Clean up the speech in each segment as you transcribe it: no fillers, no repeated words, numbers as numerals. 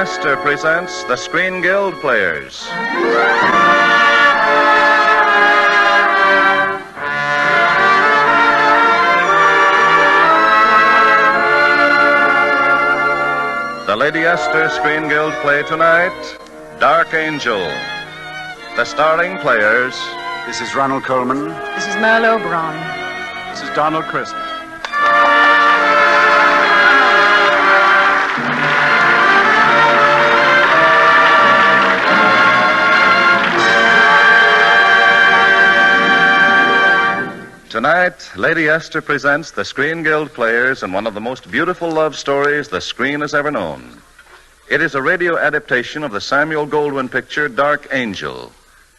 Astor presents the Screen Guild Players. The Lady Astor Screen Guild play tonight, Dark Angel. The starring players... This is Ronald Coleman. This is Merle Oberon. This is Donald Crisp. Tonight, Lady Astor presents the Screen Guild Players in one of the most beautiful love stories the screen has ever known. It is a radio adaptation of the Samuel Goldwyn picture Dark Angel,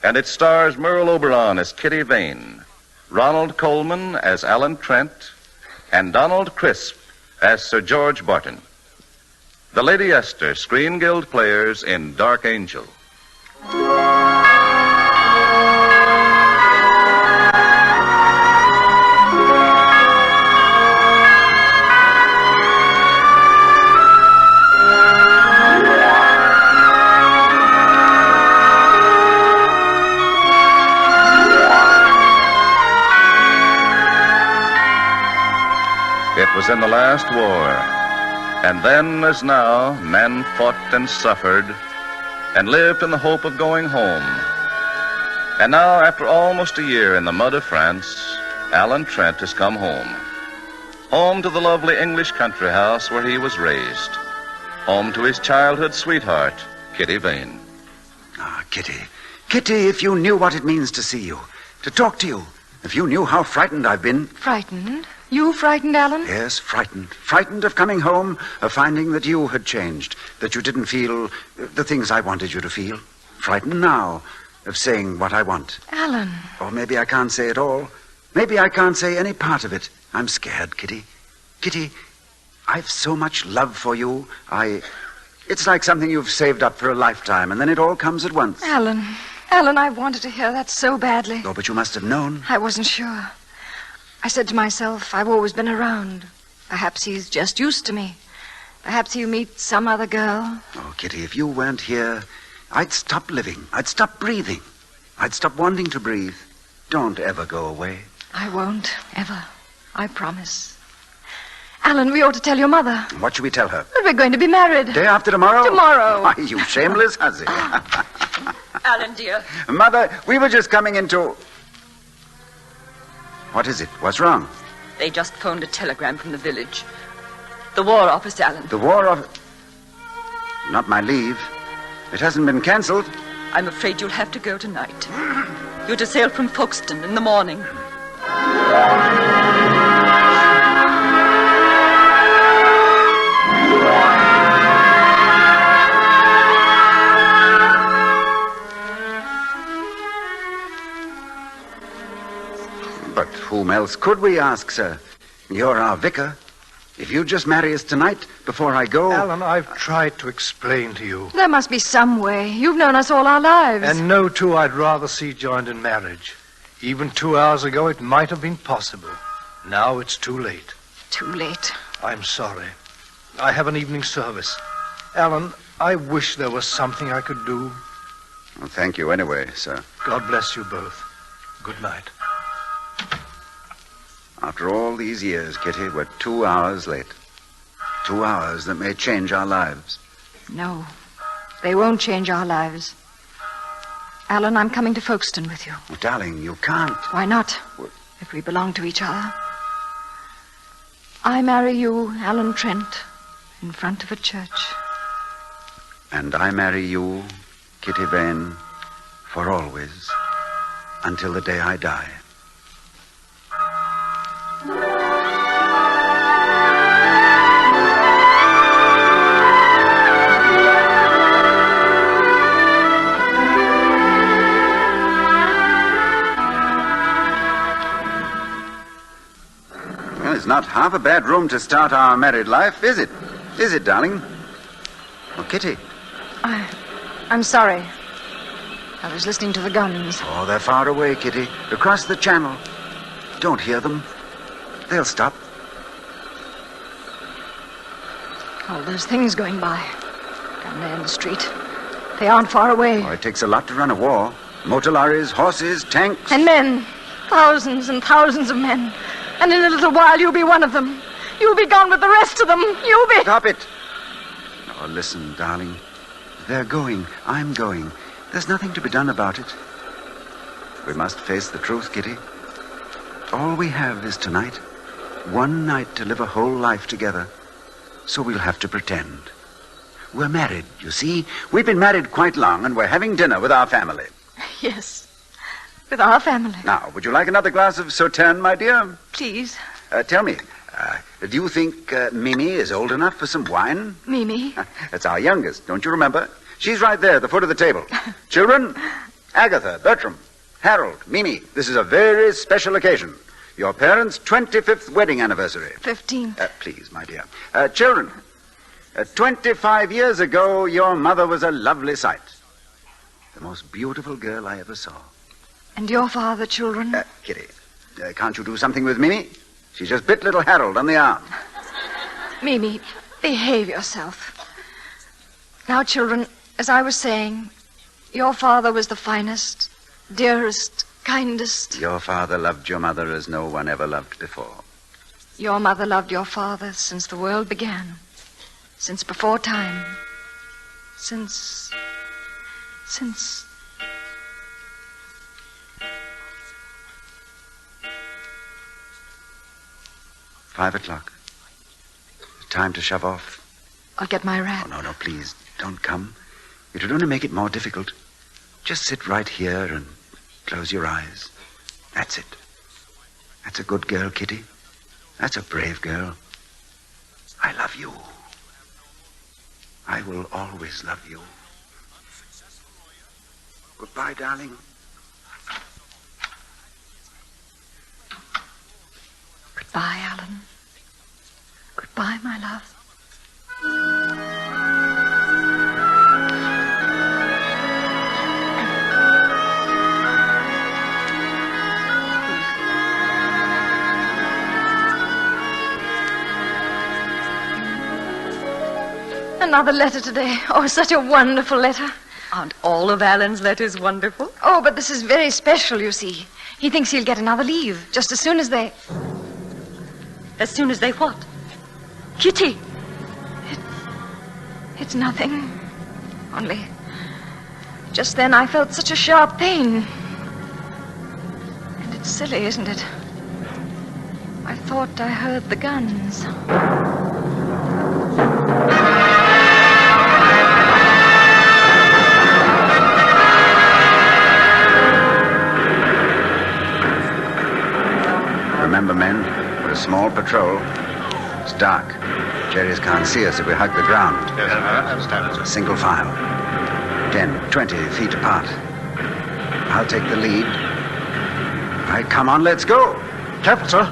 and it stars Merle Oberon as Kitty Vane, Ronald Coleman as Alan Trent, and Donald Crisp as Sir George Barton. The Lady Astor Screen Guild Players in Dark Angel. It was in the last war, and then, as now, men fought and suffered and lived in the hope of going home. And now, after almost a year in the mud of France, Alan Trent has come home. Home to the lovely English country house where he was raised. Home to his childhood sweetheart, Kitty Vane. Ah, Kitty. Kitty, if you knew what it means to see you, to talk to you, if you knew how frightened I've been. Frightened? You frightened, Alan? Yes, frightened. Frightened of coming home, of finding that you had changed, that you didn't feel the things I wanted you to feel. Frightened now of saying what I want. Alan. Or maybe I can't say it all. Maybe I can't say any part of it. I'm scared, Kitty. Kitty, I've so much love for you. It's like something you've saved up for a lifetime, and then it all comes at once. Alan, I wanted to hear that so badly. Oh, but you must have known. I wasn't sure. I said to myself, I've always been around. Perhaps he's just used to me. Perhaps he'll meet some other girl. Oh, Kitty, if you weren't here, I'd stop living. I'd stop breathing. I'd stop wanting to breathe. Don't ever go away. I won't, ever. I promise. Alan, we ought to tell your mother. What should we tell her? That we're going to be married. Day after tomorrow? Tomorrow. Why, you shameless hussy. Alan, dear. Mother, we were just coming into... What is it? What's wrong? They just phoned a telegram from the village. The War Office, Alan. The War Office? Not my leave. It hasn't been cancelled. I'm afraid you'll have to go tonight. You're to sail from Folkestone in the morning. But whom else could we ask, sir? You're our vicar. If you just marry us tonight, before I go... Alan, I've tried to explain to you. There must be some way. You've known us all our lives. And no two I'd rather see joined in marriage. Even 2 hours ago, it might have been possible. Now it's too late. Too late. I'm sorry. I have an evening service. Alan, I wish there was something I could do. Well, thank you anyway, sir. God bless you both. Good night. After all these years, Kitty, we're 2 hours late. 2 hours that may change our lives. No, they won't change our lives. Alan, I'm coming to Folkestone with you. Oh, darling, you can't. Why not? If we belong to each other. I marry you, Alan Trent, in front of a church. And I marry you, Kitty Vane, for always, until the day I die. Well, it's not half a bad room to start our married life, is it? Is it, darling? Oh, Kitty. I'm sorry. I was listening to the guns. Oh, they're far away, Kitty. Across the channel. Don't hear them. They'll stop. All those things going by. Down there in the street. They aren't far away. Oh, it takes a lot to run a war. Motor lorries, horses, tanks. And men. Thousands and thousands of men. And in a little while, you'll be one of them. You'll be gone with the rest of them. You'll be... Stop it. Oh, listen, darling. They're going. I'm going. There's nothing to be done about it. We must face the truth, Kitty. All we have is tonight. One night to live a whole life together. So we'll have to pretend. We're married, you see. We've been married quite long, and we're having dinner with our family. Yes, with our family. Now, would you like another glass of Sauterne, my dear? Please. Tell me, do you think Mimi is old enough for some wine? Mimi? That's our youngest, don't you remember? She's right there at the foot of the table. Children, Agatha, Bertram, Harold, Mimi, this is a very special occasion. Your parents' 25th wedding anniversary. 15th. Please, my dear. Children, 25 years ago, your mother was a lovely sight. The most beautiful girl I ever saw. And your father, children? Kitty, can't you do something with Mimi? She just bit little Harold on the arm. Mimi, behave yourself. Now, children, as I was saying, your father was the finest, dearest, kindest. Your father loved your mother as no one ever loved before. Your mother loved your father since the world began. Since before time. Since... 5 o'clock. Time to shove off. I'll get my wrap. Oh, no, please, don't come. It would only make it more difficult. Just sit right here and close your eyes. That's it. That's a good girl, Kitty. That's a brave girl. I love you. I will always love you. Goodbye, darling. Goodbye, Alan. Goodbye, my love. Another letter today. Oh, such a wonderful letter. Aren't all of Alan's letters wonderful? Oh, but this is very special, you see. He thinks he'll get another leave just as soon as they... As soon as they what? Kitty! It's nothing. Only... just then I felt such a sharp pain. And it's silly, isn't it? I thought I heard the guns. Remember, men, we're a small patrol. It's dark. Jerry's can't see us if we hug the ground. Yes, I understand. Single file. 10, 20 feet apart. I'll take the lead. All right, come on, let's go. Careful, sir.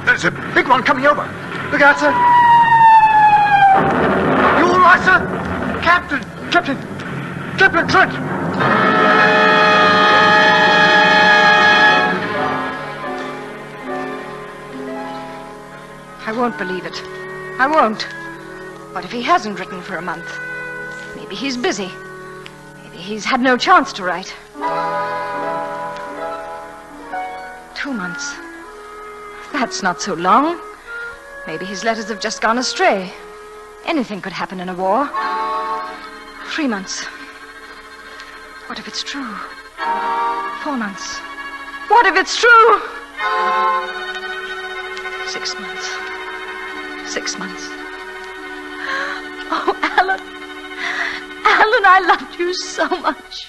There's a big one coming over. Look out, sir. You all right, sir? Captain Trent. I won't believe it. I won't. What if he hasn't written for a month? Maybe he's busy. Maybe he's had no chance to write. 2 months. That's not so long. Maybe his letters have just gone astray. Anything could happen in a war. 3 months. What if it's true? 4 months. What if it's true? 6 months. 6 months. Oh, Alan. Alan, I loved you so much.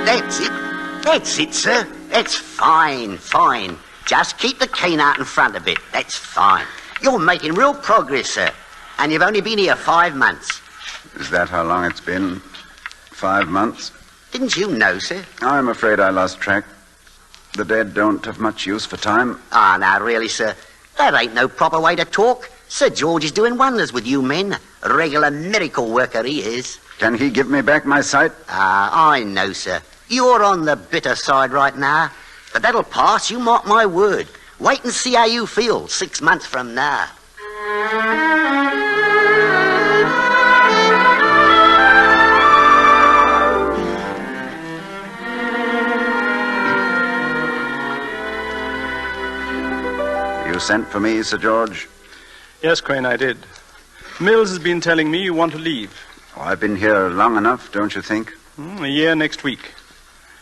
That's it. That's it, sir. That's fine. Just keep the cane out in front of it. That's fine. You're making real progress, sir. And you've only been here 5 months. Is that how long it's been? 5 months? Didn't you know, sir? I'm afraid I lost track. The dead don't have much use for time. Ah, now, really, sir. That ain't no proper way to talk. Sir George is doing wonders with you men. A regular miracle worker he is. Can he give me back my sight? I know, sir. You're on the bitter side right now. But that'll pass, you mark my word. Wait and see how you feel 6 months from now. You sent for me, Sir George? Yes, Crane, I did. Mills has been telling me you want to leave. Oh, I've been here long enough, don't you think? A year next week.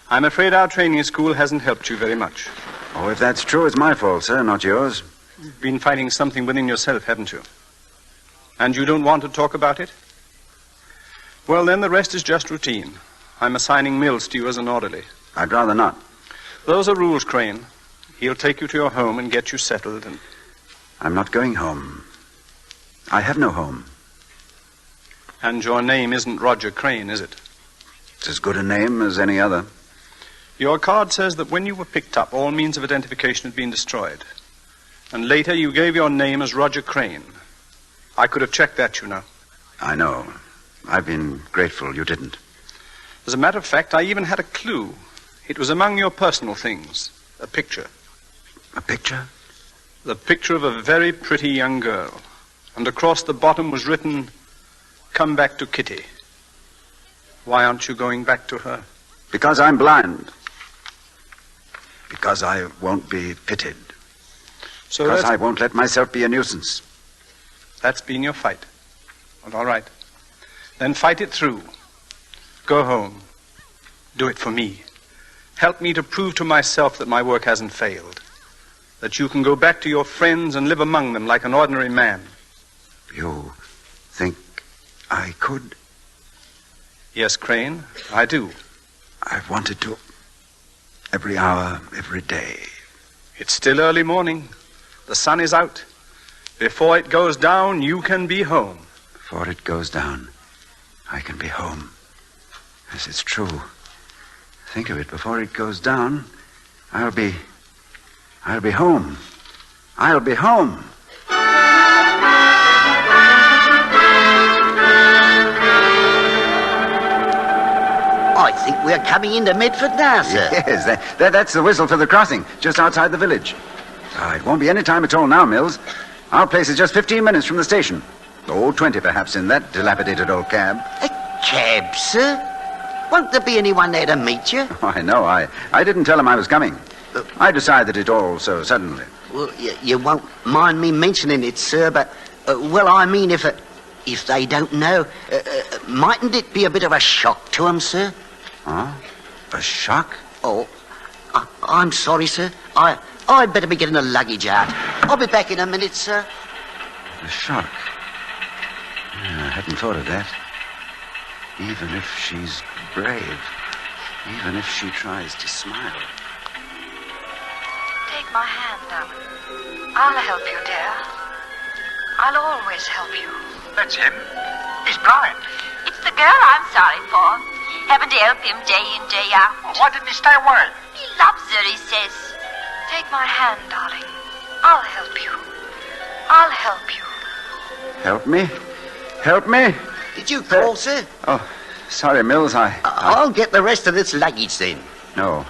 I'm afraid our training school hasn't helped you very much. Oh, if that's true, it's my fault, sir, not yours. You've been fighting something within yourself, haven't you? And you don't want to talk about it? Well, then the rest is just routine. I'm assigning Mills to you as an orderly. I'd rather not. Those are rules, Crane. He'll take you to your home and get you settled and... I'm not going home. I have no home. And your name isn't Roger Crane, is it? It's as good a name as any other. Your card says that when you were picked up, all means of identification had been destroyed. And later you gave your name as Roger Crane. I could have checked that, you know. I know. I've been grateful you didn't. As a matter of fact, I even had a clue. It was among your personal things. A picture. A picture? The picture of a very pretty young girl. And across the bottom was written, "Come back to Kitty." Why aren't you going back to her? Because I'm blind. Because I won't be pitied. So because I won't let myself be a nuisance. That's been your fight. Well, all right. Then fight it through. Go home. Do it for me. Help me to prove to myself that my work hasn't failed. That you can go back to your friends and live among them like an ordinary man. You think I could? Yes, Crane, I do. I've wanted to. Every hour, every day. It's still early morning. The sun is out. Before it goes down, you can be home. Before it goes down, I can be home. Yes, it's true. Think of it. Before it goes down, I'll be home. I'll be home. I think we're coming into Medford now, sir. Yes, that's the whistle for the crossing, just outside the village. It won't be any time at all now, Mills. Our place is just 15 minutes from the station. Oh, 20 perhaps in that dilapidated old cab. A cab, sir? Won't there be anyone there to meet you? Oh, I know. I didn't tell him I was coming. I decided it all so suddenly. Well, you won't mind me mentioning it, sir, but, well, I mean, if they don't know, mightn't it be a bit of a shock to them, sir? Huh? A shock? Oh, I'm sorry, sir. I'd better be getting the luggage out. I'll be back in a minute, sir. A shock? Yeah, I hadn't thought of that. Even if she's brave, even if she tries to smile. Take my hand, darling. I'll help you, dear. I'll always help you. That's him. He's blind. It's the girl I'm sorry for. Having to help him day in, day out. Well, why didn't he stay away? He loves her, he says. Take my hand, darling. I'll help you. I'll help you. Help me? Help me? Did you call, sir? Oh, sorry, Mills. I'll get the rest of this luggage then. No.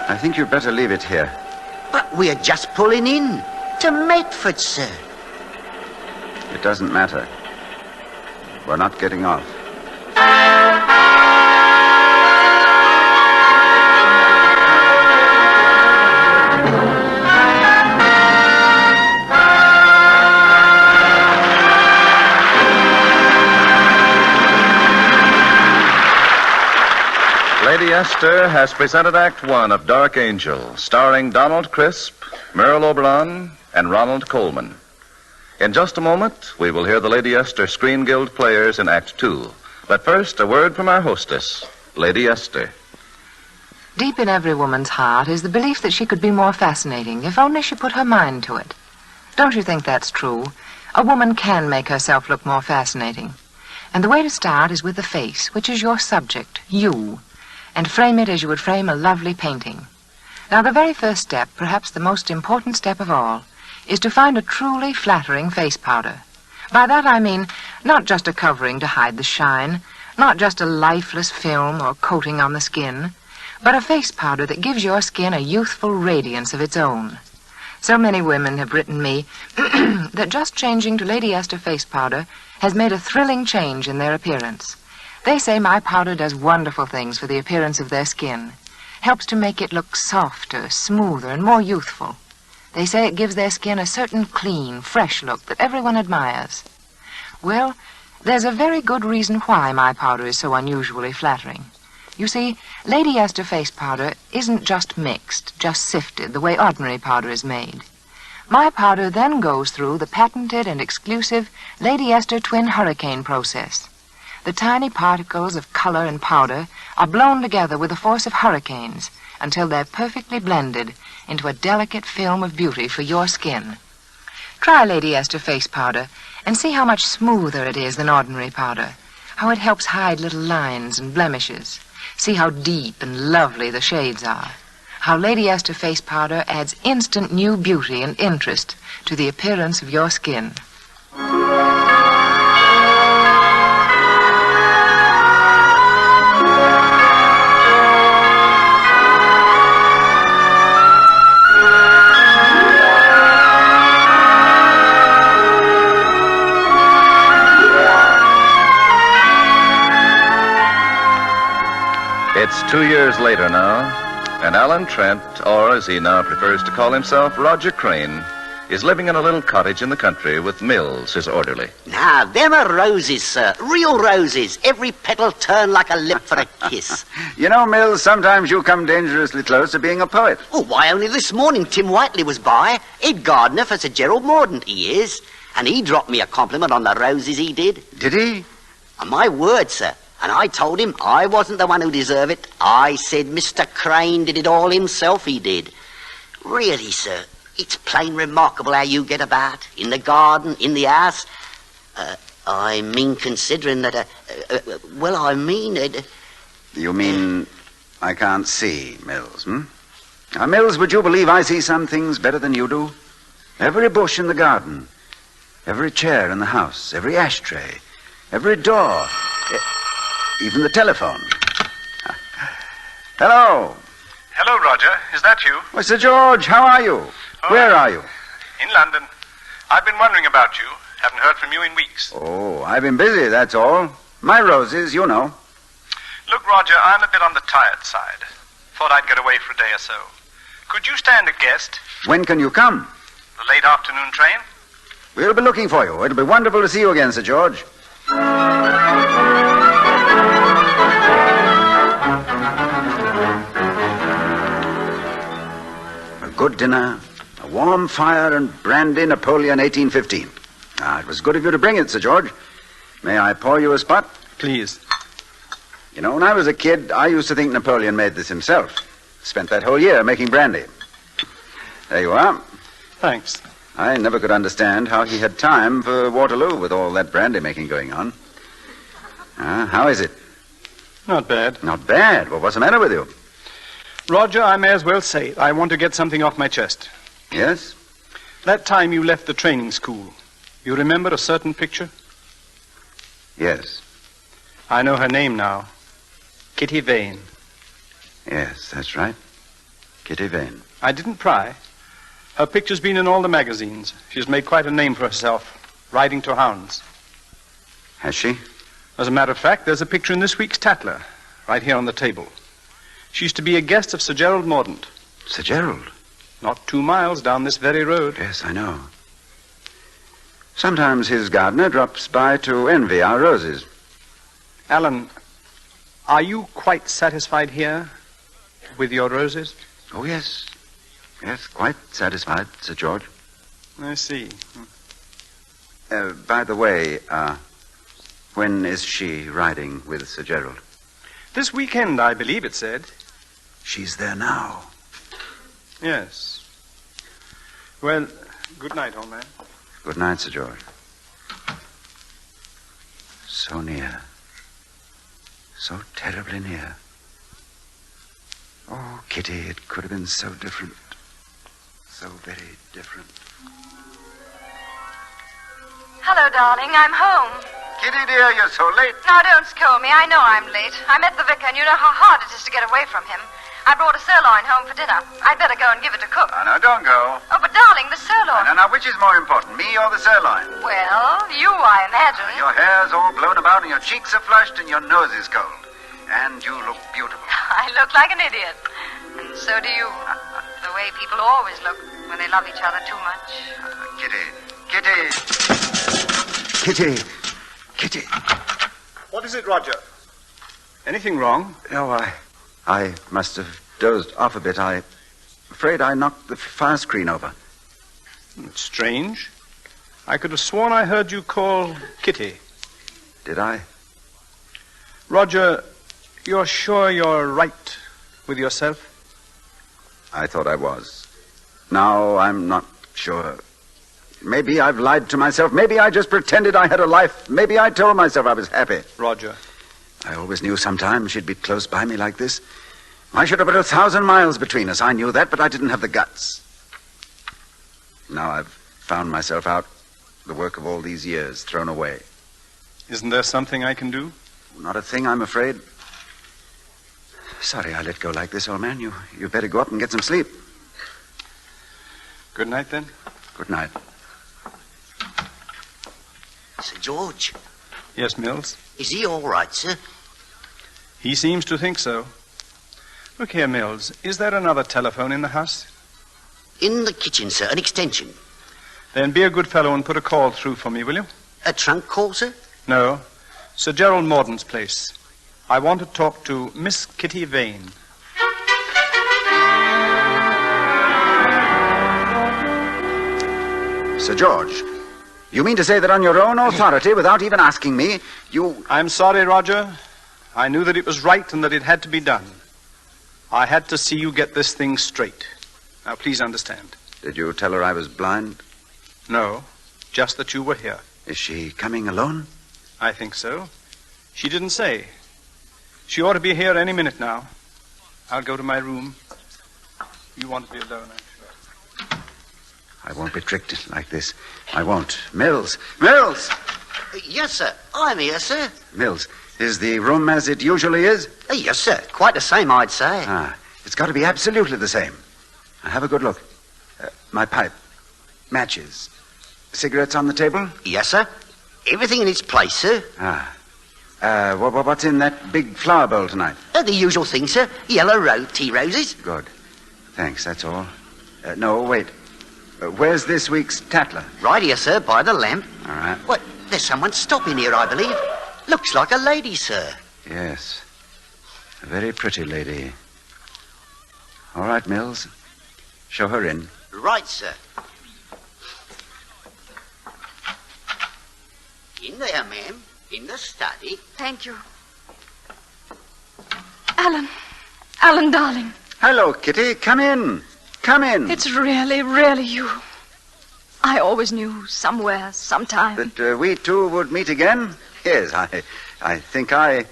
I think you'd better leave it here. But we're just pulling in to Medford, sir. It doesn't matter. We're not getting off. Lady Esther has presented Act One of Dark Angel, starring Donald Crisp, Merle Oberon, and Ronald Coleman. In just a moment, we will hear the Lady Esther Screen Guild players in Act Two. But first, a word from our hostess, Lady Esther. Deep in every woman's heart is the belief that she could be more fascinating if only she put her mind to it. Don't you think that's true? A woman can make herself look more fascinating. And the way to start is with the face, which is your subject, you, and frame it as you would frame a lovely painting. Now, the very first step, perhaps the most important step of all, is to find a truly flattering face powder. By that I mean not just a covering to hide the shine, Not just a lifeless film or coating on the skin, but a face powder that gives your skin a youthful radiance of its own. So many women have written me that just changing to Lady Esther face powder has made a thrilling change in their appearance. They say my powder does wonderful things for the appearance of their skin, helps to make it look softer, smoother, and more youthful. They say it gives their skin a certain clean, fresh look that everyone admires. Well, there's a very good reason why my powder is so unusually flattering. You see, Lady Esther face powder isn't just mixed, just sifted, the way ordinary powder is made. My powder then goes through the patented and exclusive Lady Esther Twin Hurricane process. The tiny particles of color and powder are blown together with the force of hurricanes until they're perfectly blended into a delicate film of beauty for your skin. Try Lady Esther face powder and see how much smoother it is than ordinary powder, how it helps hide little lines and blemishes. See how deep and lovely the shades are, how Lady Esther face powder adds instant new beauty and interest to the appearance of your skin. It's 2 years later now, and Alan Trent, or as he now prefers to call himself, Roger Crane, is living in a little cottage in the country with Mills, his orderly. Now, them are roses, sir. Real roses. Every petal turned like a lip for a kiss. You know, Mills, sometimes you come dangerously close to being a poet. Oh, why, only this morning Tim Whiteley was by. Head gardener for Sir Gerald Mordaunt, he is. And he dropped me a compliment on the roses, he did. Did he? On my word, sir. And I told him I wasn't the one who deserved it. I said Mr. Crane did it all himself, he did. Really, sir, it's plain remarkable how you get about. In the garden, in the house. I mean, considering that, You mean I can't see, Mills, Now, Mills, would you believe I see some things better than you do? Every bush in the garden, every chair in the house, every ashtray, every door... Even the telephone. Hello. Hello, Roger. Is that you? Well, Sir George, how are you? Where are you? In London. I've been wondering about you. Haven't heard from you in weeks. Oh, I've been busy, that's all. My roses, you know. Look, Roger, I'm a bit on the tired side. Thought I'd get away for a day or so. Could you stand a guest? When can you come? The late afternoon train? We'll be looking for you. It'll be wonderful to see you again, Sir George. Good dinner, a warm fire, and brandy Napoleon 1815. It was good of you to bring it, Sir George. May I pour you a spot? Please. You know, when I was a kid, I used to think Napoleon made this himself. Spent that whole year making brandy. There you are. Thanks. I never could understand how he had time for Waterloo with all that brandy making going on. How is it? Not bad. Not bad? Well, what's the matter with you? Roger, I may as well say it. I want to get something off my chest. Yes? That time you left the training school, you remember a certain picture? Yes. I know her name now. Kitty Vane. Yes, that's right. Kitty Vane. I didn't pry. Her picture's been in all the magazines. She's made quite a name for herself, riding to hounds. Has she? As a matter of fact, there's a picture in this week's Tatler, right here on the table. She's to be a guest of Sir Gerald Mordaunt. Sir Gerald? Not 2 miles down this very road. Yes, I know. Sometimes his gardener drops by to envy our roses. Alan, are you quite satisfied here with your roses? Oh, yes. Yes, quite satisfied, Sir George. I see. By the way, when is she riding with Sir Gerald? This weekend, I believe it said. She's there now. Yes. Well, good night, old man. Good night, Sir George. So near. So terribly near. Oh, Kitty, it could have been so different. So very different. Hello, darling. I'm home. Kitty, dear, you're so late. Now, don't scold me. I know I'm late. I met the vicar, and you know how hard it is to get away from him. I brought a sirloin home for dinner. I'd better go and give it to cook. No, don't go. Oh, but darling, the sirloin. Now, which is more important, me or the sirloin? Well, you, I imagine. Your hair's all blown about, and your cheeks are flushed, and your nose is cold. And you look beautiful. I look like an idiot. And so do you. The way people always look when they love each other too much. Kitty. Kitty. Kitty. What is it, Roger? Anything wrong? Oh, I must have dozed off a bit. I'm afraid I knocked the fire screen over. It's strange. I could have sworn I heard you call Kitty. Did I? Roger, you're sure you're right with yourself? I thought I was. Now I'm not sure. Maybe I've lied to myself. Maybe I just pretended I had a life. Maybe I told myself I was happy. Roger. I always knew sometime she'd be close by me like this. I should have put 1,000 miles between us. I knew that, but I didn't have the guts. Now I've found myself out, the work of all these years thrown away. Isn't there something I can do? Not a thing, I'm afraid. Sorry I let go like this, old man. You better go up and get some sleep. Good night, then. Good night. Sir George, Yes, Mills? is he all right, sir? He seems to think so. Look here, Mills. Is there another telephone in the house? In the kitchen, sir, an extension. Then be a good fellow and put a call through for me, will you? A trunk call, sir? No. Sir Gerald Morden's place. I want to talk to Miss Kitty Vane. Sir George, you mean to say that on your own authority, without even asking me, you... I'm sorry, Roger. I knew that it was right and that it had to be done. I had to see you get this thing straight. Now, please understand. Did you tell her I was blind? No, just that you were here. Is she coming alone? I think so. She didn't say. She ought to be here any minute now. I'll go to my room. You want to be alone, I'm sure. I won't be tricked like this. I won't. Mills! Mills! Yes, sir. I'm here, sir. Mills, is the room as it usually is? Yes, sir. Quite the same, I'd say. It's got to be absolutely the same. Now, have a good look. My pipe. Matches. Cigarettes on the table? Yes, sir. Everything in its place, sir. What's in that big flower bowl tonight? The usual thing, sir. Yellow tea roses. Good. Thanks, that's all. No, wait. Where's this week's Tatler? Right here, sir, by the lamp. All right. What? There's someone stopping here, I believe. Looks like a lady, sir. Yes. A very pretty lady. All right, Mills. Show her in. Right, sir. In there, ma'am. In the study. Thank you. Alan, darling. Hello, Kitty. Come in. Come in. It's really, really you. I always knew somewhere, sometime. That we two would meet again? Yes, I think I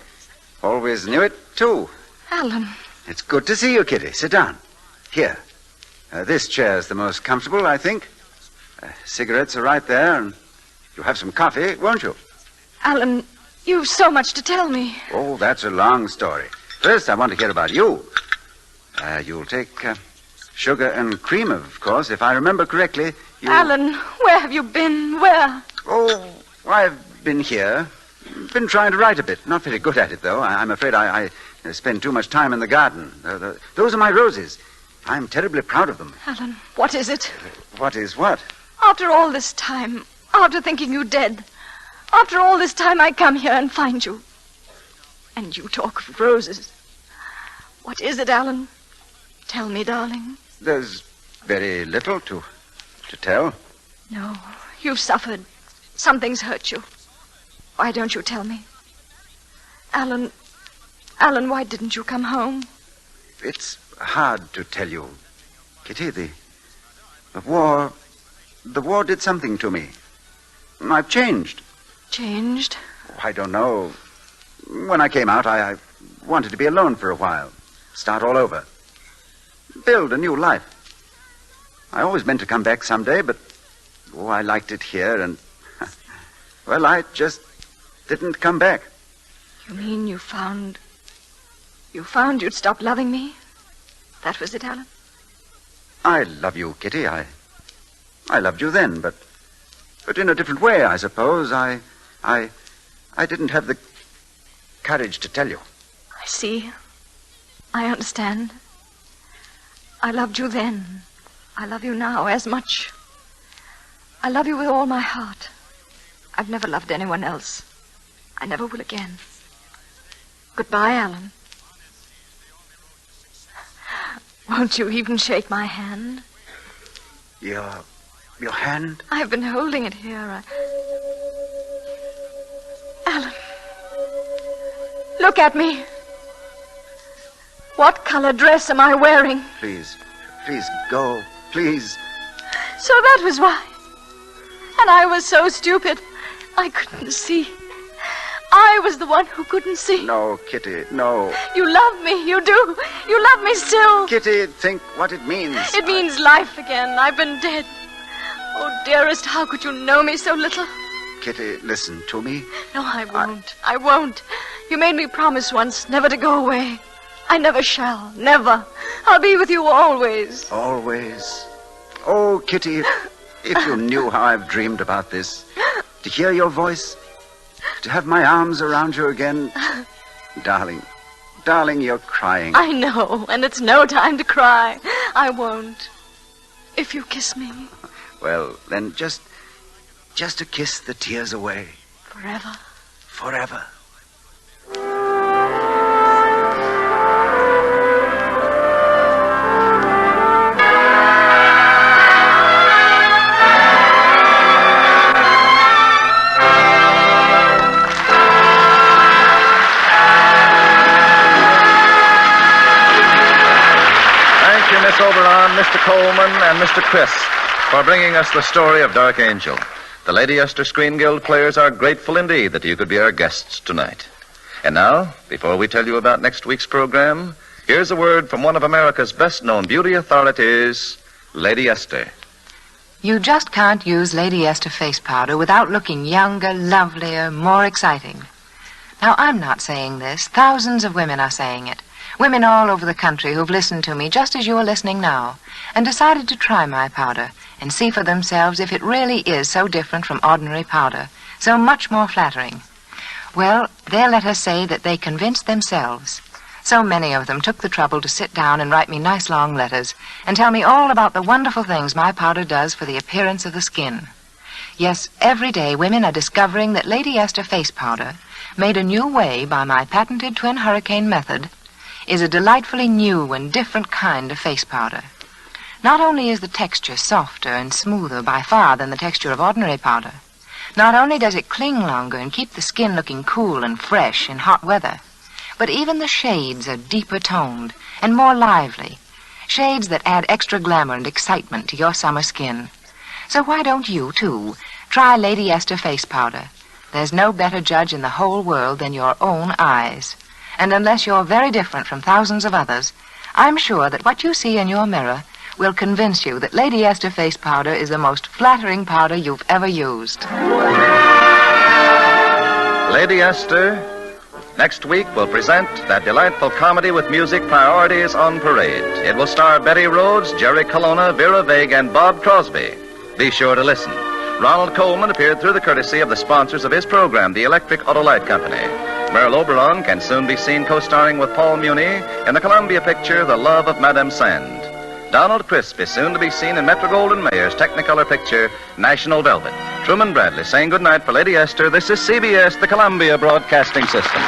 always knew it, too. Alan. It's good to see you, Kitty. Sit down. Here. This chair's the most comfortable, I think. Cigarettes are right there, and you'll have some coffee, won't you? Alan, you've so much to tell me. Oh, that's a long story. First, I want to hear about you. You'll take sugar and cream, of course, if I remember correctly. Alan, where have you been? Where? Oh, I've been here. Been trying to write a bit. Not very good at it, though. I'm afraid I spend too much time in the garden. Those are my roses. I'm terribly proud of them. Alan, what is it? What is what? After all this time, after thinking you dead, after all this time I come here and find you. And you talk of roses. What is it, Alan? Tell me, darling. There's very little to tell. No, you've suffered. Something's hurt you. Why don't you tell me? Alan, why didn't you come home? It's hard to tell you, Kitty. The war did something to me. I've changed. Changed? I don't know. When I came out, I wanted to be alone for a while. Start all over. Build a new life. I always meant to come back someday, but I liked it here, and well, I just didn't come back. You mean you found you'd stopped loving me? That was it, Alan? I love you, Kitty. I loved you then, but in a different way, I suppose. I didn't have the courage to tell you. I see. I understand. I loved you then. I love you now as much. I love you with all my heart. I've never loved anyone else. I never will again. Goodbye, Alan. Won't you even shake my hand? Your hand? I've been holding it here. Alan, look at me. What color dress am I wearing? Please go. Please. So that was why. And I was so stupid. I couldn't see. I was the one who couldn't see. No, Kitty, no. You love me, you do. You love me still. Kitty, think what it means. It means life again. I've been dead. Oh, dearest, how could you know me so little? Kitty, listen to me. No, I won't. I won't. You made me promise once never to go away. I never shall. Never. I'll be with you always. Always. Oh, Kitty, if you knew how I've dreamed about this. To hear your voice. To have my arms around you again. Darling, you're crying. I know, and it's no time to cry. I won't. If you kiss me. Well, then just to kiss the tears away. Forever. Forever. Miss Oberon, Mr. Coleman, and Mr. Chris for bringing us the story of Dark Angel. The Lady Esther Screen Guild players are grateful indeed that you could be our guests tonight. And now, before we tell you about next week's program, here's a word from one of America's best-known beauty authorities, Lady Esther. You just can't use Lady Esther face powder without looking younger, lovelier, more exciting. Now, I'm not saying this. Thousands of women are saying it. Women all over the country who've listened to me just as you are listening now and decided to try my powder and see for themselves if it really is so different from ordinary powder, so much more flattering. Well, their letters say that they convinced themselves. So many of them took the trouble to sit down and write me nice long letters and tell me all about the wonderful things my powder does for the appearance of the skin. Yes, every day women are discovering that Lady Esther face powder, made a new way by my patented twin hurricane method, is a delightfully new and different kind of face powder. Not only is the texture softer and smoother by far than the texture of ordinary powder, not only does it cling longer and keep the skin looking cool and fresh in hot weather, but even the shades are deeper toned and more lively, shades that add extra glamour and excitement to your summer skin. So why don't you, too, try Lady Esther face powder? There's no better judge in the whole world than your own eyes. And unless you're very different from thousands of others, I'm sure that what you see in your mirror will convince you that Lady Esther face powder is the most flattering powder you've ever used. Lady Esther, next week will present that delightful comedy with music, Priorities on Parade. It will star Betty Rhodes, Jerry Colonna, Vera Vague, and Bob Crosby. Be sure to listen. Ronald Coleman appeared through the courtesy of the sponsors of his program, the Electric Autolite Company. Merle Oberon can soon be seen co-starring with Paul Muni in the Columbia picture, The Love of Madame Sand. Donald Crisp is soon to be seen in Metro-Goldwyn-Mayer's Technicolor picture, National Velvet. Truman Bradley saying goodnight for Lady Esther. This is CBS, the Columbia Broadcasting System.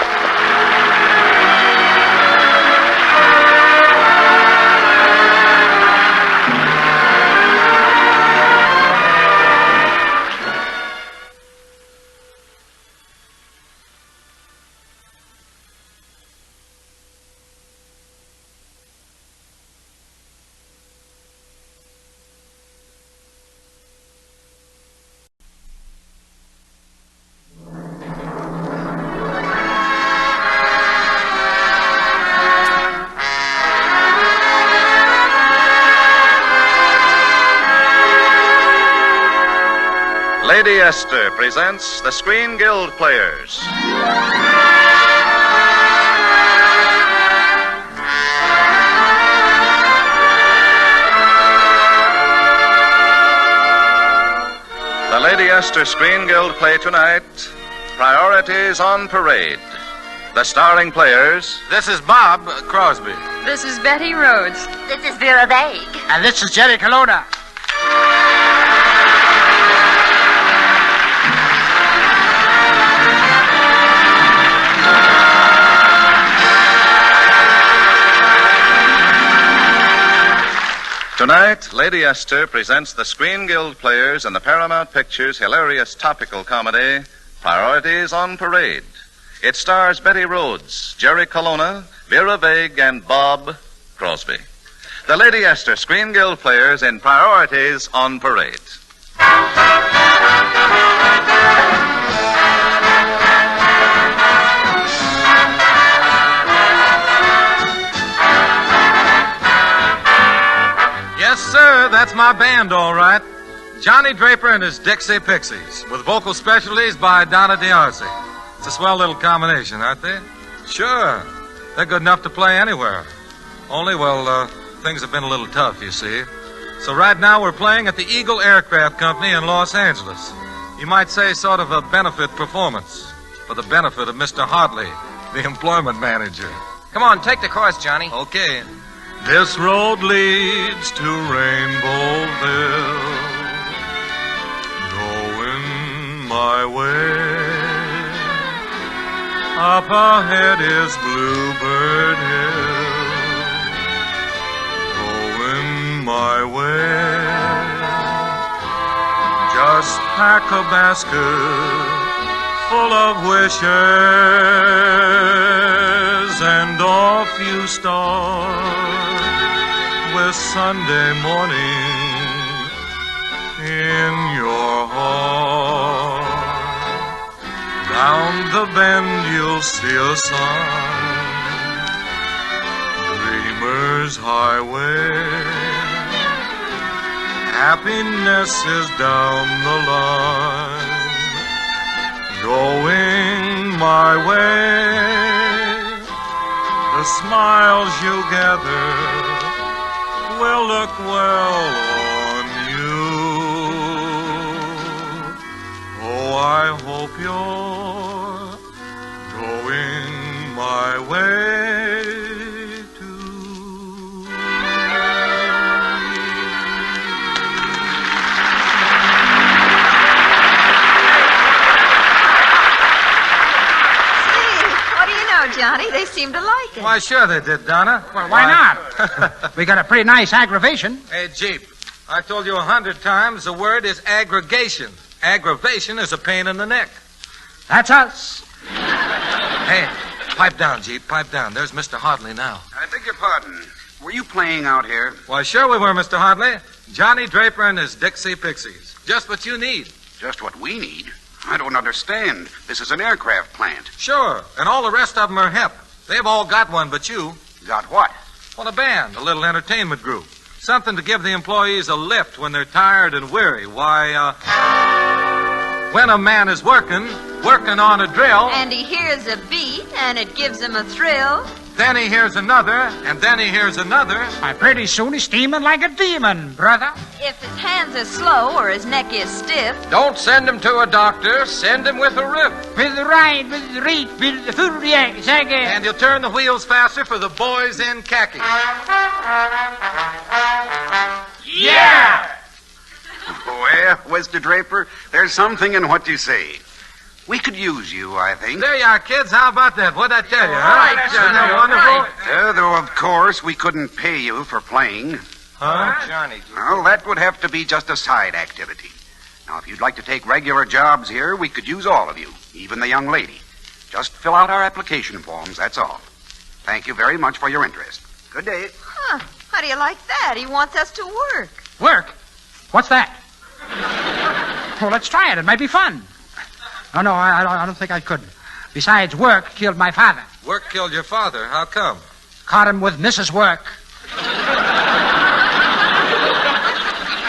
Lady Esther presents the Screen Guild Players. The Lady Esther Screen Guild play tonight, Priorities on Parade. The starring players... This is Bob Crosby. This is Betty Rhodes. This is Vera Vague. And this is Jerry Colonna. Tonight, Lady Esther presents the Screen Guild Players in the Paramount Pictures' hilarious topical comedy, Priorities on Parade. It stars Betty Rhodes, Jerry Colonna, Vera Vague, and Bob Crosby. The Lady Esther Screen Guild Players in Priorities on Parade. Yes, sir, that's my band, all right. Johnny Draper and his Dixie Pixies, with vocal specialties by Donna D'Arcy. It's a swell little combination, aren't they? Sure. They're good enough to play anywhere. Only, well, things have been a little tough, you see. So right now we're playing at the Eagle Aircraft Company in Los Angeles. You might say sort of a benefit performance for the benefit of Mr. Hartley, the employment manager. Come on, take the chorus, Johnny. Okay. This road leads to Rainbowville, going my way. Up ahead is Bluebird Hill, going my way. Just pack a basket full of wishes and off you start with Sunday morning in your heart. Round the bend you'll see a sign, Dreamer's Highway. Happiness is down the line, going my way. The smiles you gather will look well on you. Oh, I hope you're going my way too. What do you know, Johnny? They seem to like it. Why, sure they did, Donna. Well, why not? We got a pretty nice aggravation. Hey, Jeep, I told you 100 times the word is aggregation. Aggravation is a pain in the neck. That's us. Hey, pipe down, Jeep, pipe down. There's Mr. Hartley now. I beg your pardon. Were you playing out here? Why, sure we were, Mr. Hartley. Johnny Draper and his Dixie Pixies. Just what you need. Just what we need? I don't understand. This is an aircraft plant. Sure, and all the rest of them are hep. They've all got one but you. Got what? Well, a band, a little entertainment group. Something to give the employees a lift when they're tired and weary. Why, when a man is working on a drill... And he hears a beat, and it gives him a thrill. Then he hears another, and then he hears another. Why, pretty soon he's steaming like a demon, brother. If his hands are slow or his neck is stiff... Don't send him to a doctor. Send him with a riff. With the ride, with the reach, with the food, And you'll turn the wheels faster for the boys in khaki. Yeah! Well, Mr. Draper, there's something in what you say. We could use you, I think. There you are, kids. How about that? What'd I tell you, huh? Right, Isn't that Johnny, wonderful? Though, of course, we couldn't pay you for playing. Huh? Johnny. Well, that would have to be just a side activity. Now, if you'd like to take regular jobs here, we could use all of you, even the young lady. Just fill out our application forms, that's all. Thank you very much for your interest. Good day. Huh. How do you like that? He wants us to work. Work? What's that? Well, let's try it. It might be fun. Oh, no, I don't think I could. Besides, work killed my father. Work killed your father. How come? Caught him with Mrs. Work.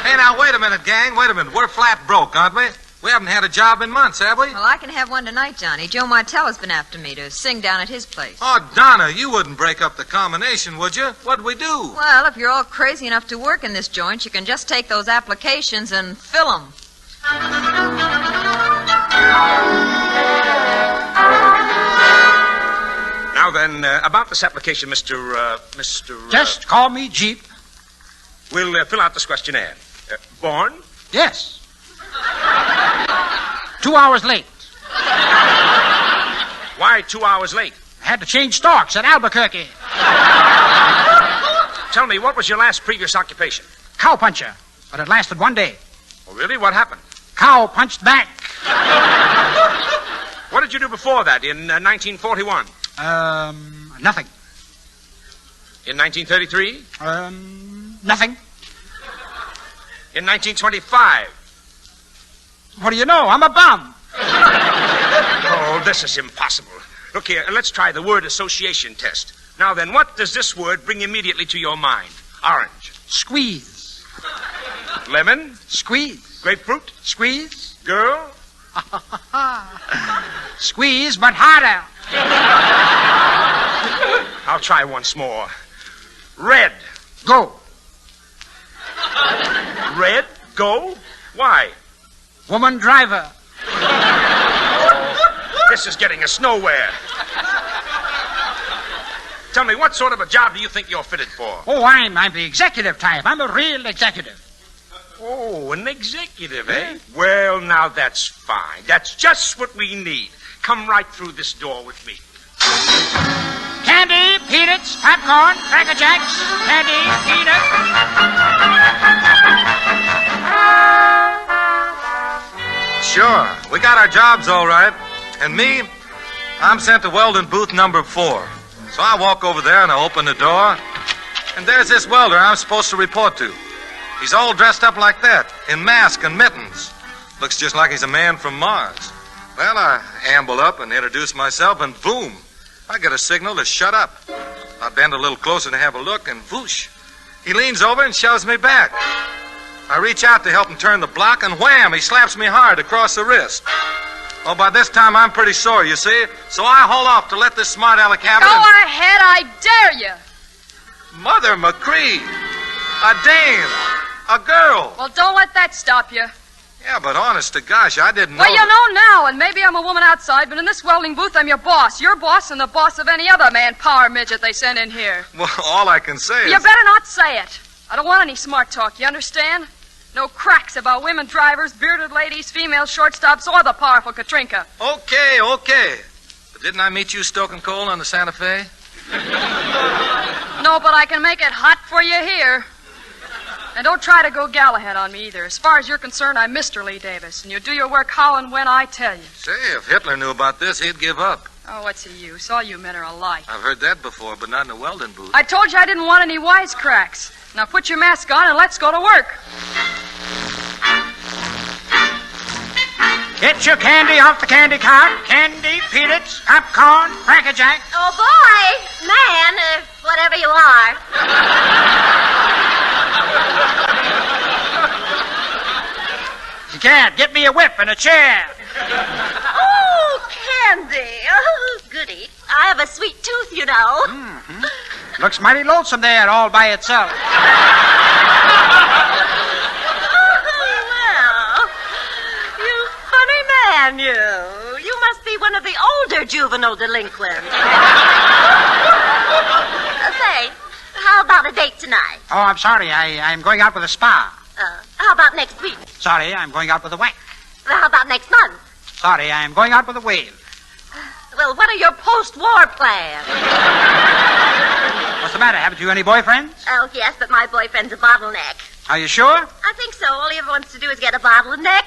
Hey, now, wait a minute, gang. Wait a minute. We're flat broke, aren't we? We haven't had a job in months, have we? Well, I can have one tonight, Johnny. Joe Martella's been after me to sing down at his place. Oh, Donna, you wouldn't break up the combination, would you? What'd we do? Well, if you're all crazy enough to work in this joint, you can just take those applications and fill them. Now then, about this application, Mr. Just call me Jeep. We'll fill out this questionnaire. Born? Yes. 2 hours late. Why 2 hours late? I had to change stalks at Albuquerque. Tell me, what was your last previous occupation? Cow puncher, but it lasted 1 day. Oh, really? What happened? Cow punched back. What did you do before that in 1941? Nothing. In 1933? Nothing. In 1925? What do you know? I'm a bum. Oh, this is impossible. Look here, let's try the word association test. Now then, what does this word bring immediately to your mind? Orange. Squeeze. Lemon. Squeeze. Grapefruit. Squeeze. Girl. Squeeze, but harder. I'll try once more. Red. Go. Red? Go? Why? Woman driver. Oh, this is getting us nowhere. Tell me, what sort of a job do you think you're fitted for? Oh, I'm the executive type. I'm a real executive. Oh, an executive, eh? Well, now that's fine. That's just what we need. Come right through this door with me. Candy, peanuts, popcorn, Cracker Jacks. Candy, peanuts. Sure, we got our jobs all right. And me, I'm sent to welding booth number 4. So I walk over there and I open the door. And there's this welder I'm supposed to report to. He's all dressed up like that, in mask and mittens. Looks just like he's a man from Mars. Well, I amble up and introduce myself, and boom, I get a signal to shut up. I bend a little closer to have a look, and whoosh, he leans over and shoves me back. I reach out to help him turn the block, and wham, he slaps me hard across the wrist. Oh, by this time, I'm pretty sore, you see, so I haul off to let this smart aleck have it. Go ahead, I dare you. Mother McCree, a dame, a girl. Well, don't let that stop you. Yeah, but honest to gosh, I didn't know. Well, you know now, and maybe I'm a woman outside, but in this welding booth, I'm your boss. Your boss and the boss of any other man-power midget they send in here. Well, all I can say is... You better not say it. I don't want any smart talk, you understand? No cracks about women drivers, bearded ladies, female shortstops, or the powerful Katrinka. Okay. But didn't I meet you stoking coal on the Santa Fe? No, but I can make it hot for you here. And don't try to go Galahad on me either. As far as you're concerned, I'm Mr. Lee Davis, and you do your work how and when I tell you. Say, if Hitler knew about this, he'd give up. Oh, what's the use? All you men are alike. I've heard that before, but not in a welding booth. I told you I didn't want any wisecracks. Now put your mask on and let's go to work. Get your candy off the candy cart. Candy, peanuts, popcorn, Cracker Jack. Oh, boy. Man, whatever you are. You can't. Get me a whip and a chair. Oh, candy. Oh, goody. I have a sweet tooth, you know. Mm-hmm. Looks mighty lonesome there all by itself. Man, you must be one of the older juvenile delinquents. Say, how about a date tonight? Oh, I'm sorry. I'm going out with a spa. How about next week? Sorry, I'm going out with a whack. How about next month? Sorry, I'm going out with a whale. Well, what are your post-war plans? What's the matter? Haven't you any boyfriends? Oh, yes, but my boyfriend's a bottleneck. Are you sure? I think so. All he ever wants to do is get a bottleneck.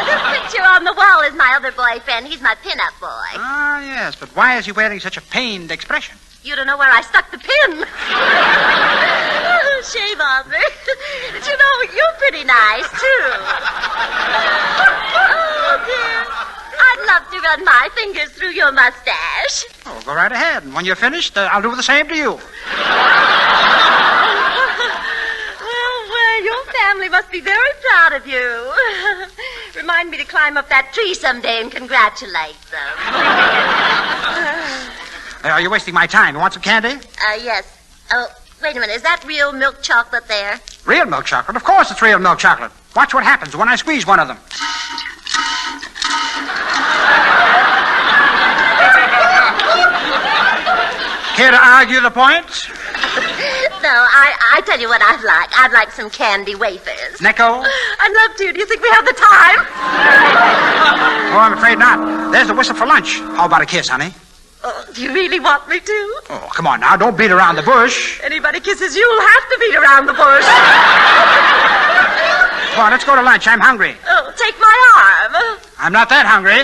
This picture on the wall is my other boyfriend. He's my pin-up boy. Ah, yes, but why is he wearing such a pained expression? You don't know where I stuck the pin. Shame on me. But you know, you're pretty nice, too. Oh, dear. I'd love to run my fingers through your mustache. Oh, go right ahead. And when you're finished, I'll do the same to you. Well, your family must be very proud of you. remind me to climb up that tree someday and congratulate them. Are you wasting my time? You want some candy? Yes. Oh, wait a minute. Is that real milk chocolate there? Real milk chocolate? Of course it's real milk chocolate. Watch what happens when I squeeze one of them. Care to argue the point? No, I tell you what I'd like. I'd like some candy wafers. Necco? I'd love to. Do you think we have the time? Oh, I'm afraid not. There's the whistle for lunch. How about a kiss, honey? Oh, do you really want me to? Oh, come on now. Don't beat around the bush. Anybody kisses you'll have to beat around the bush. Come on, let's go to lunch. I'm hungry. Oh, take my arm. I'm not that hungry.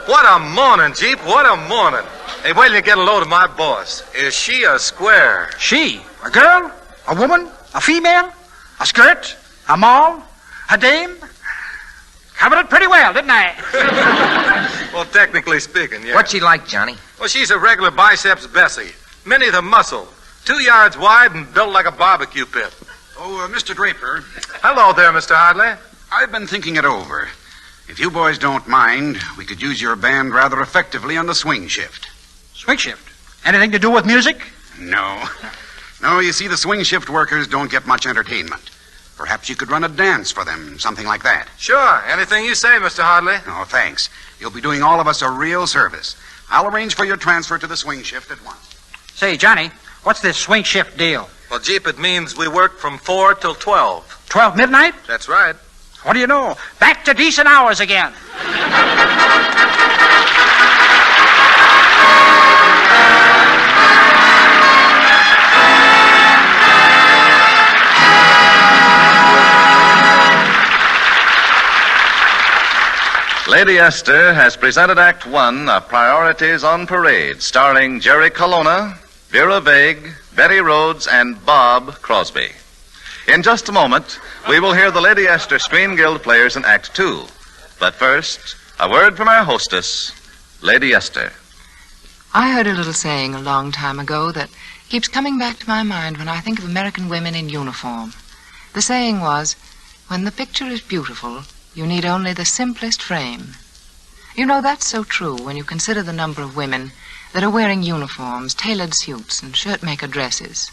What a morning, Jeep. What a morning. Hey, wait till you get a load of my boss. Is she a square? She? A girl? A woman? A female? A skirt? A mall? A dame? Covered it pretty well, didn't I? Well, technically speaking, yeah. What's she like, Johnny? Well, she's a regular biceps Bessie. Many the muscle. 2 yards wide and built like a barbecue pit. Oh, Mr. Draper. Hello there, Mr. Hartley. I've been thinking it over. If you boys don't mind, we could use your band rather effectively on the swing shift. Swing shift? Anything to do with music? No. No, you see, the swing shift workers don't get much entertainment. Perhaps you could run a dance for them, something like that. Sure. Anything you say, Mr. Hartley. Oh, thanks. You'll be doing all of us a real service. I'll arrange for your transfer to the swing shift at once. Say, Johnny, what's this swing shift deal? Well, Jeep, it means we work from 4 till 12. 12 midnight? That's right. What do you know? Back to decent hours again. Lady Esther has presented Act One of Priorities on Parade, starring Jerry Colonna, Vera Vague, Betty Rhodes, and Bob Crosby. In just a moment, we will hear the Lady Esther Screen Guild players in Act Two. But first, a word from our hostess, Lady Esther. I heard a little saying a long time ago that keeps coming back to my mind when I think of American women in uniform. The saying was, when the picture is beautiful, you need only the simplest frame. You know, that's so true when you consider the number of women that are wearing uniforms, tailored suits, and shirt-maker dresses.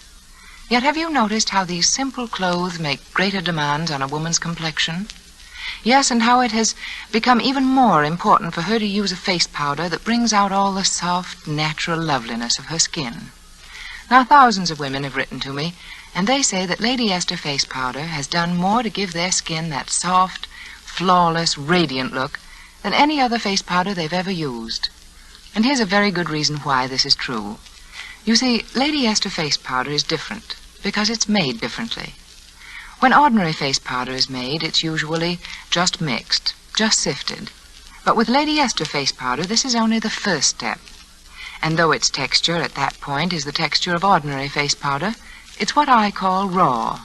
Yet have you noticed how these simple clothes make greater demands on a woman's complexion? Yes, and how it has become even more important for her to use a face powder that brings out all the soft, natural loveliness of her skin. Now, thousands of women have written to me, and they say that Lady Esther face powder has done more to give their skin that soft, flawless, radiant look than any other face powder they've ever used. And here's a very good reason why this is true. You see, Lady Esther face powder is different because it's made differently. When ordinary face powder is made, it's usually just mixed, just sifted. But with Lady Esther face powder, this is only the first step. And though its texture at that point is the texture of ordinary face powder, it's what I call raw.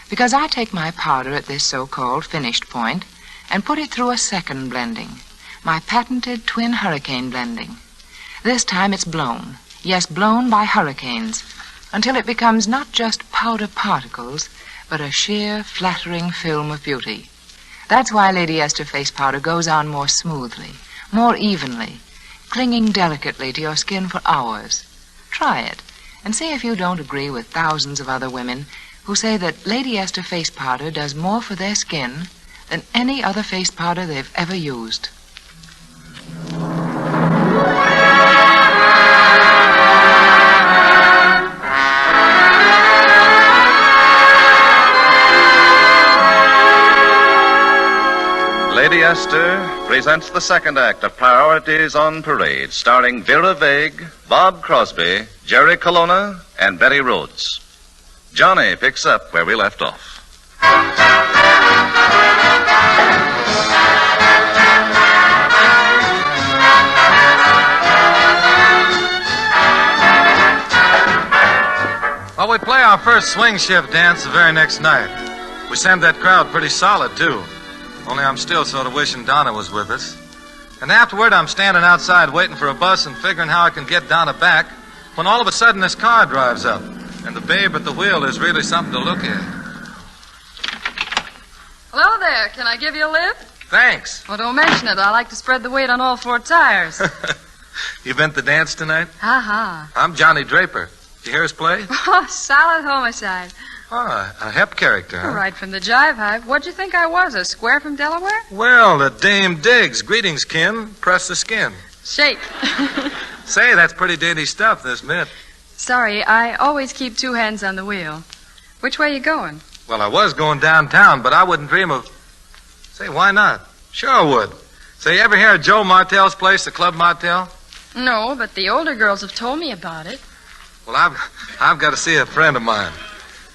Because I take my powder at this so-called finished point and put it through a second blending, my patented twin hurricane blending. This time it's blown. Yes, blown by hurricanes, until it becomes not just powder particles, but a sheer, flattering film of beauty. That's why Lady Esther face powder goes on more smoothly, more evenly, clinging delicately to your skin for hours. Try it, and see if you don't agree with thousands of other women who say that Lady Esther face powder does more for their skin than any other face powder they've ever used. Lady Esther presents the second act of Priorities on Parade, starring Vera Vague, Bob Crosby, Jerry Colonna, and Betty Rhodes. Johnny picks up where we left off. Well, we play our first swing shift dance the very next night. We send that crowd pretty solid, too. Only I'm still sort of wishing Donna was with us. And afterward, I'm standing outside waiting for a bus and figuring how I can get Donna back, when all of a sudden this car drives up. And the babe at the wheel is really something to look at. Hello there. Can I give you a lift? Thanks. Well, don't mention it. I like to spread the weight on all 4 tires. You been to the dance tonight? Ha-ha. I'm Johnny Draper. Did you hear us play? Oh, solid homicide. Oh, a hep character, huh? Right from the jive hive. What'd you think I was, a square from Delaware? Well, the dame digs. Greetings, Kim. Press the skin. Shake. Say, that's pretty dainty stuff, this mitt. Sorry, I always keep 2 hands on the wheel. Which way you going? Well, I was going downtown, but I wouldn't dream of... Say, why not? Sure I would. Say, you ever hear of Joe Martell's place, the Club Martell? No, but the older girls have told me about it. Well, I've got to see a friend of mine.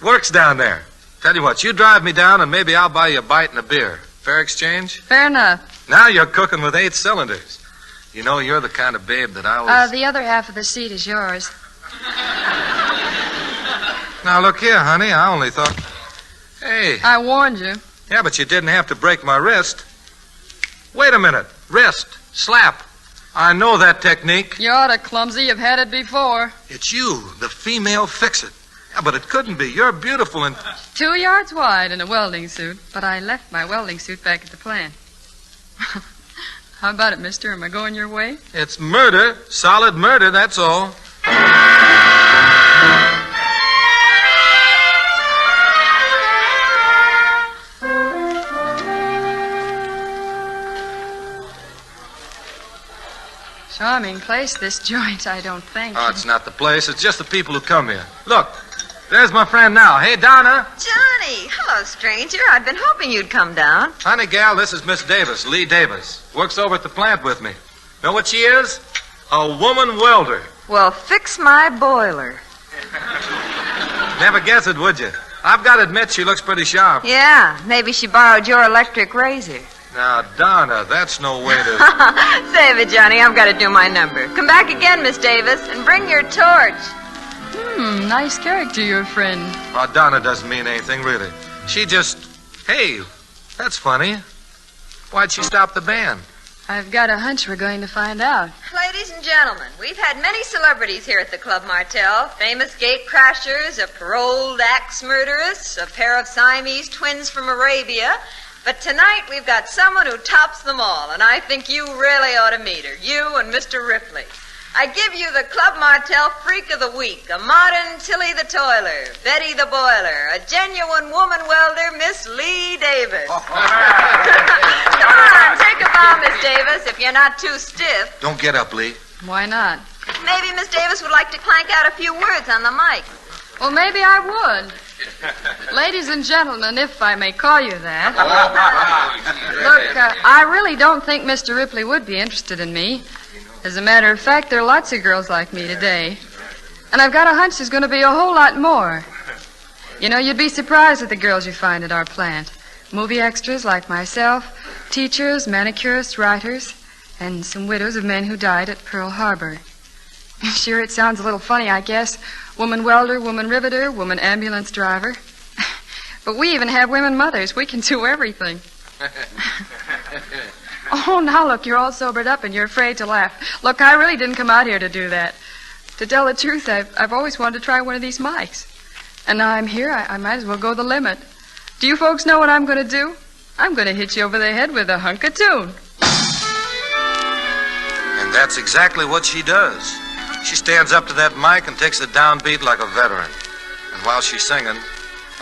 Works down there. Tell you what, you drive me down and maybe I'll buy you a bite and a beer. Fair exchange? Fair enough. Now you're cooking with 8 cylinders. You know, you're the kind of babe that I was... The other half of the seat is yours. Now, look here, honey, I only thought... Hey. I warned you. Yeah, but you didn't have to break my wrist. Wait a minute. Wrist. Slap. I know that technique. You're oughta clumsy. You've had it before. It's you, the female fix-it. Yeah, but it couldn't be. You're beautiful and... 2 yards wide in a welding suit, but I left my welding suit back at the plant. How about it, mister? Am I going your way? It's murder. Solid murder, that's all. Charming place, this joint, I don't think. Oh, it's not the place. It's just the people who come here. Look, there's my friend now. Hey, Donna. Johnny, hello, stranger. I'd been hoping you'd come down. Honey, gal, this is Miss Davis, Lee Davis. Works over at the plant with me. Know what she is? A woman welder. Well, fix my boiler. Never guess it, would you? I've got to admit she looks pretty sharp. Yeah, maybe she borrowed your electric razor. Now, Donna, that's no way to... Save it, Johnny. I've got to do my number. Come back again, Miss Davis, and bring your torch. Nice character, your friend. Oh, Donna doesn't mean anything, really. She just... Hey, that's funny. Why'd she stop the band? I've got a hunch we're going to find out. Ladies and gentlemen, we've had many celebrities here at the Club Martell. Famous gate crashers, a paroled axe murderess, a pair of Siamese twins from Arabia... But tonight we've got someone who tops them all, and I think you really ought to meet her, you and Mr. Ripley. I give you the Club Martell Freak of the Week, a modern Tilly the Toiler, Betty the Boiler, a genuine woman welder, Miss Lee Davis. Come on, take a bow, Miss Davis, if you're not too stiff. Don't get up, Lee. Why not? Maybe Miss Davis would like to clank out a few words on the mic. Well, maybe I would. Ladies and gentlemen, if I may call you that. Look, I really don't think Mr. Ripley would be interested in me. As a matter of fact, there are lots of girls like me today. And I've got a hunch there's going to be a whole lot more. You know, you'd be surprised at the girls you find at our plant. Movie extras like myself, teachers, manicurists, writers, and some widows of men who died at Pearl Harbor. Sure, it sounds a little funny, I guess. Woman welder, woman riveter, woman ambulance driver. But we even have women mothers. We can do everything. Oh, now look, you're all sobered up and you're afraid to laugh. Look, I really didn't come out here to do that. To tell the truth, I've always wanted to try one of these mics. And now I'm here, I might as well go the limit. Do you folks know what I'm going to do? I'm going to hit you over the head with a hunk of tune. And that's exactly what she does. She stands up to that mic and takes a downbeat like a veteran. And while she's singing,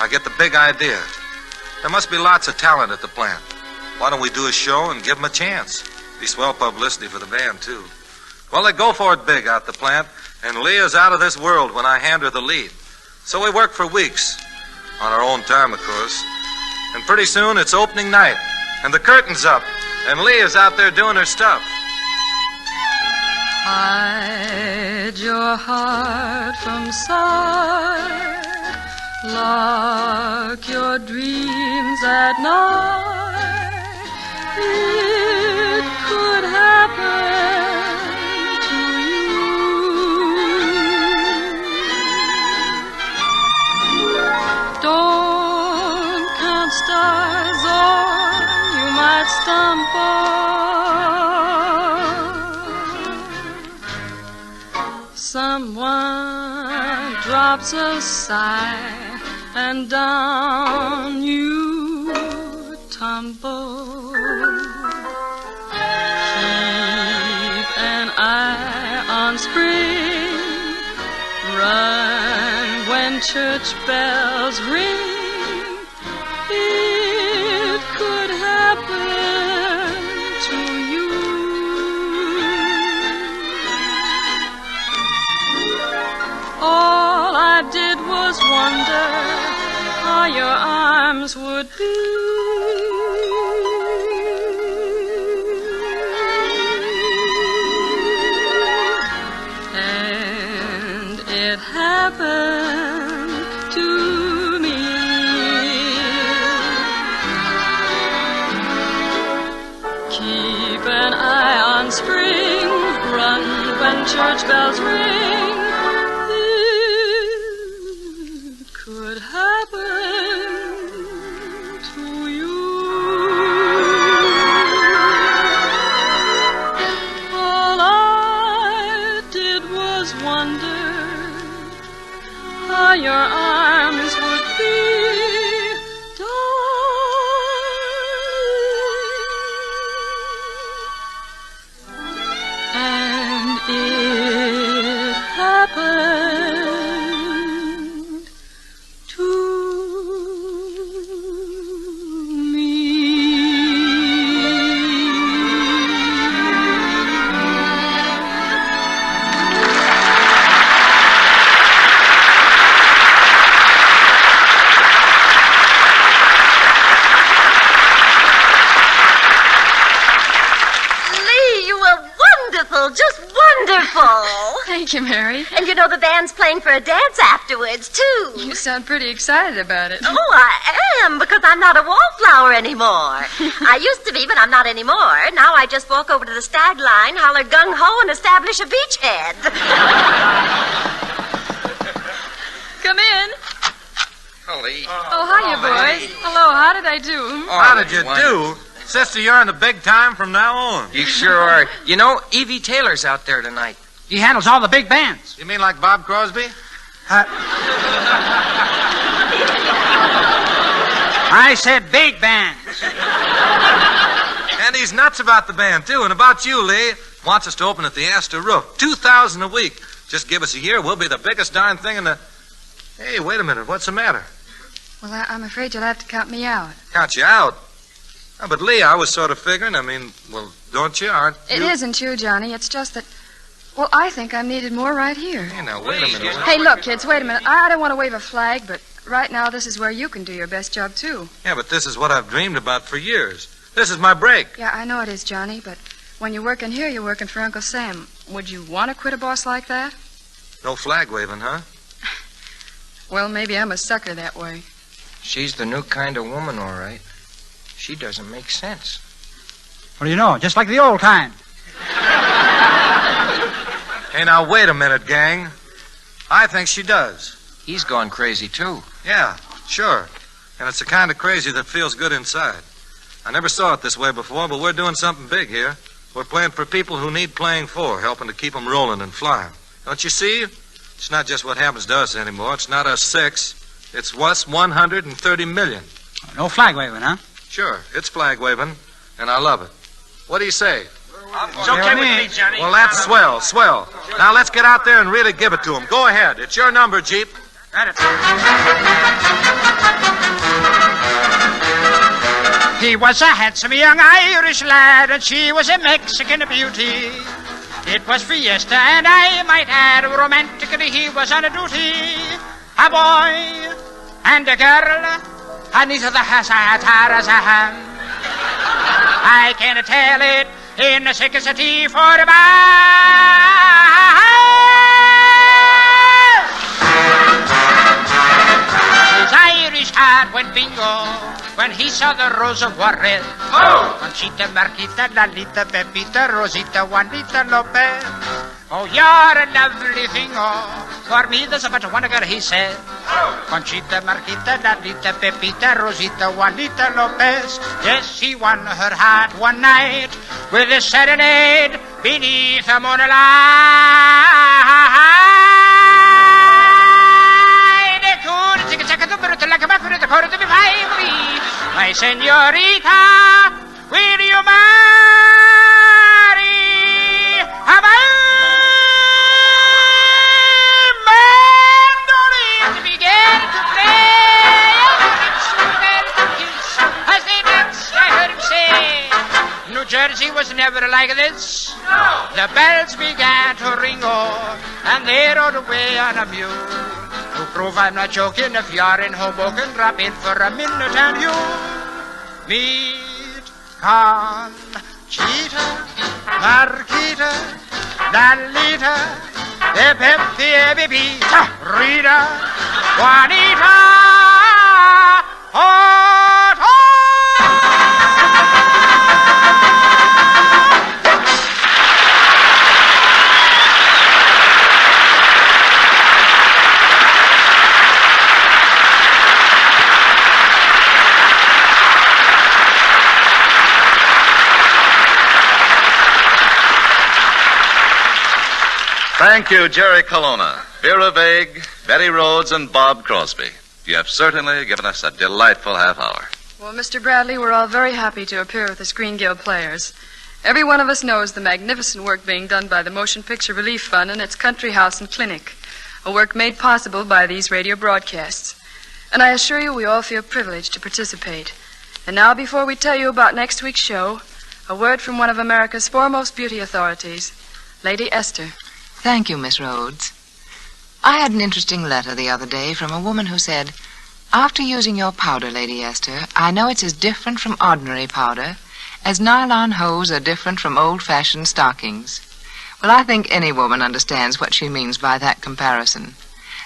I get the big idea. There must be lots of talent at the plant. Why don't we do a show and give them a chance? Be swell publicity for the band, too. Well, they go for it big out the plant, and Leah's out of this world when I hand her the lead. So we work for weeks, on our own time, of course. And pretty soon it's opening night, and the curtain's up, and Leah's out there doing her stuff. Hide your heart from sight. Lock your dreams at night. It could happen to you. Don't count stars or you might stumble. sobs a sigh, and down you tumble. Keep an eye on spring, run when church bells ring. It could happen to you. All I did was wonder how your arms would be. And it happened to me. Keep an eye on spring, run when church bells ring. It could happen to you. All I did was wonder how your arms would be. And it happened to me. Lee, you were wonderful, just wonderful. Thank you, Mary. And you know the band's playing for a dance afterwards, too. You sound pretty excited about it. Oh, I am, because I'm not a wallflower anymore. I used to be, but I'm not anymore. Now I just walk over to the stag line, holler gung-ho, and establish a beachhead. Come in. Holly. Oh, hiya, boys. Hello, how did I do? How did you do? Sister, you're in the big time from now on. You sure are. You know, Evie Taylor's out there tonight. He handles all the big bands. You mean like Bob Crosby? I said big bands. And he's nuts about the band, too. And about you, Lee. Wants us to open at the Astor Roof. $2,000 a week. Just give us a year. We'll be the biggest darn thing in the... Hey, wait a minute. What's the matter? Well, I'm afraid you'll have to count me out. Count you out? Oh, but, Lee, I was sort of figuring. Well, don't you? Aren't you? It isn't you, Johnny. It's just that, well, I think I'm needed more right here. Hey, now, wait a minute. Hey, look, kids, wait a minute. I don't want to wave a flag, but right now this is where you can do your best job, too. Yeah, but this is what I've dreamed about for years. This is my break. Yeah, I know it is, Johnny, but when you're working here, you're working for Uncle Sam. Would you want to quit a boss like that? No flag waving, huh? Well, maybe I'm a sucker that way. She's the new kind of woman, all right. She doesn't make sense. What do you know? Just like the old kind. Hey, now, wait a minute, gang. I think she does. He's gone crazy, too. Yeah, sure. And it's the kind of crazy that feels good inside. I never saw it this way before, but we're doing something big here. We're playing for people who need playing for, helping to keep them rolling and flying. Don't you see? It's not just what happens to us anymore. It's not us 6. It's us 130 million. No flag waving, huh? Sure, it's flag waving, and I love it. What do you say? It's okay with me, Johnny. Well, that's swell, swell. Now let's get out there and really give it to them. Go ahead. It's your number, Jeep. Got it. He was a handsome young Irish lad, and she was a Mexican beauty. It was fiesta, and I might add, romantically he was on a duty. A boy and a girl, and neither the has as a ham. I can tell it in the simplicity for a His Irish heart went bingo when he saw the Rose of Juarez. Oh! Conchita, Marquita, Lalita, Pepita, Rosita, Juanita, Lopez. Oh, you're a lovely thing, oh. For me, there's but one girl, he said. Oh. Conchita, Marquita, Lalita, Pepita, Rosita, Juanita, Lopez. Yes, he won her heart one night with a serenade beneath the moonlight. quarter to be 5. My senorita, will you marry? Have I mandolins began to play? As they danced, I heard him say, New Jersey was never like this. No. The bells began to ring, and they rode away on a mule. To prove I'm not joking, if you're in Hoboken, drop in for a minute and you'll meet Conchita, Marquita, Lalita, Pepe, Bebita, Rita, Juanita, Thank you, Jerry Colonna, Vera Vague, Betty Rhodes, and Bob Crosby. You have certainly given us a delightful half hour. Well, Mr. Bradley, we're all very happy to appear with the Screen Guild Players. Every one of us knows the magnificent work being done by the Motion Picture Relief Fund and its country house and clinic, a work made possible by these radio broadcasts. And I assure you we all feel privileged to participate. And now, before we tell you about next week's show, a word from one of America's foremost beauty authorities, Lady Esther. Thank you, Miss Rhodes. I had an interesting letter the other day from a woman who said, "After using your powder, Lady Esther, I know it's as different from ordinary powder as nylon hose are different from old-fashioned stockings." Well, I think any woman understands what she means by that comparison.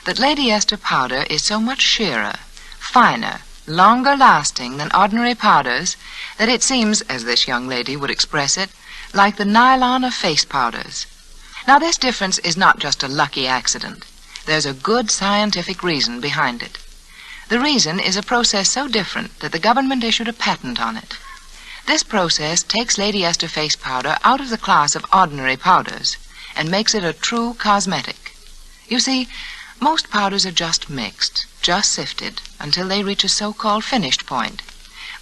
That Lady Esther powder is so much sheerer, finer, longer-lasting than ordinary powders that it seems, as this young lady would express it, like the nylon of face powders. Now, this difference is not just a lucky accident. There's a good scientific reason behind it. The reason is a process so different that the government issued a patent on it. This process takes Lady Esther face powder out of the class of ordinary powders and makes it a true cosmetic. You see, most powders are just mixed, just sifted, until they reach a so-called finished point.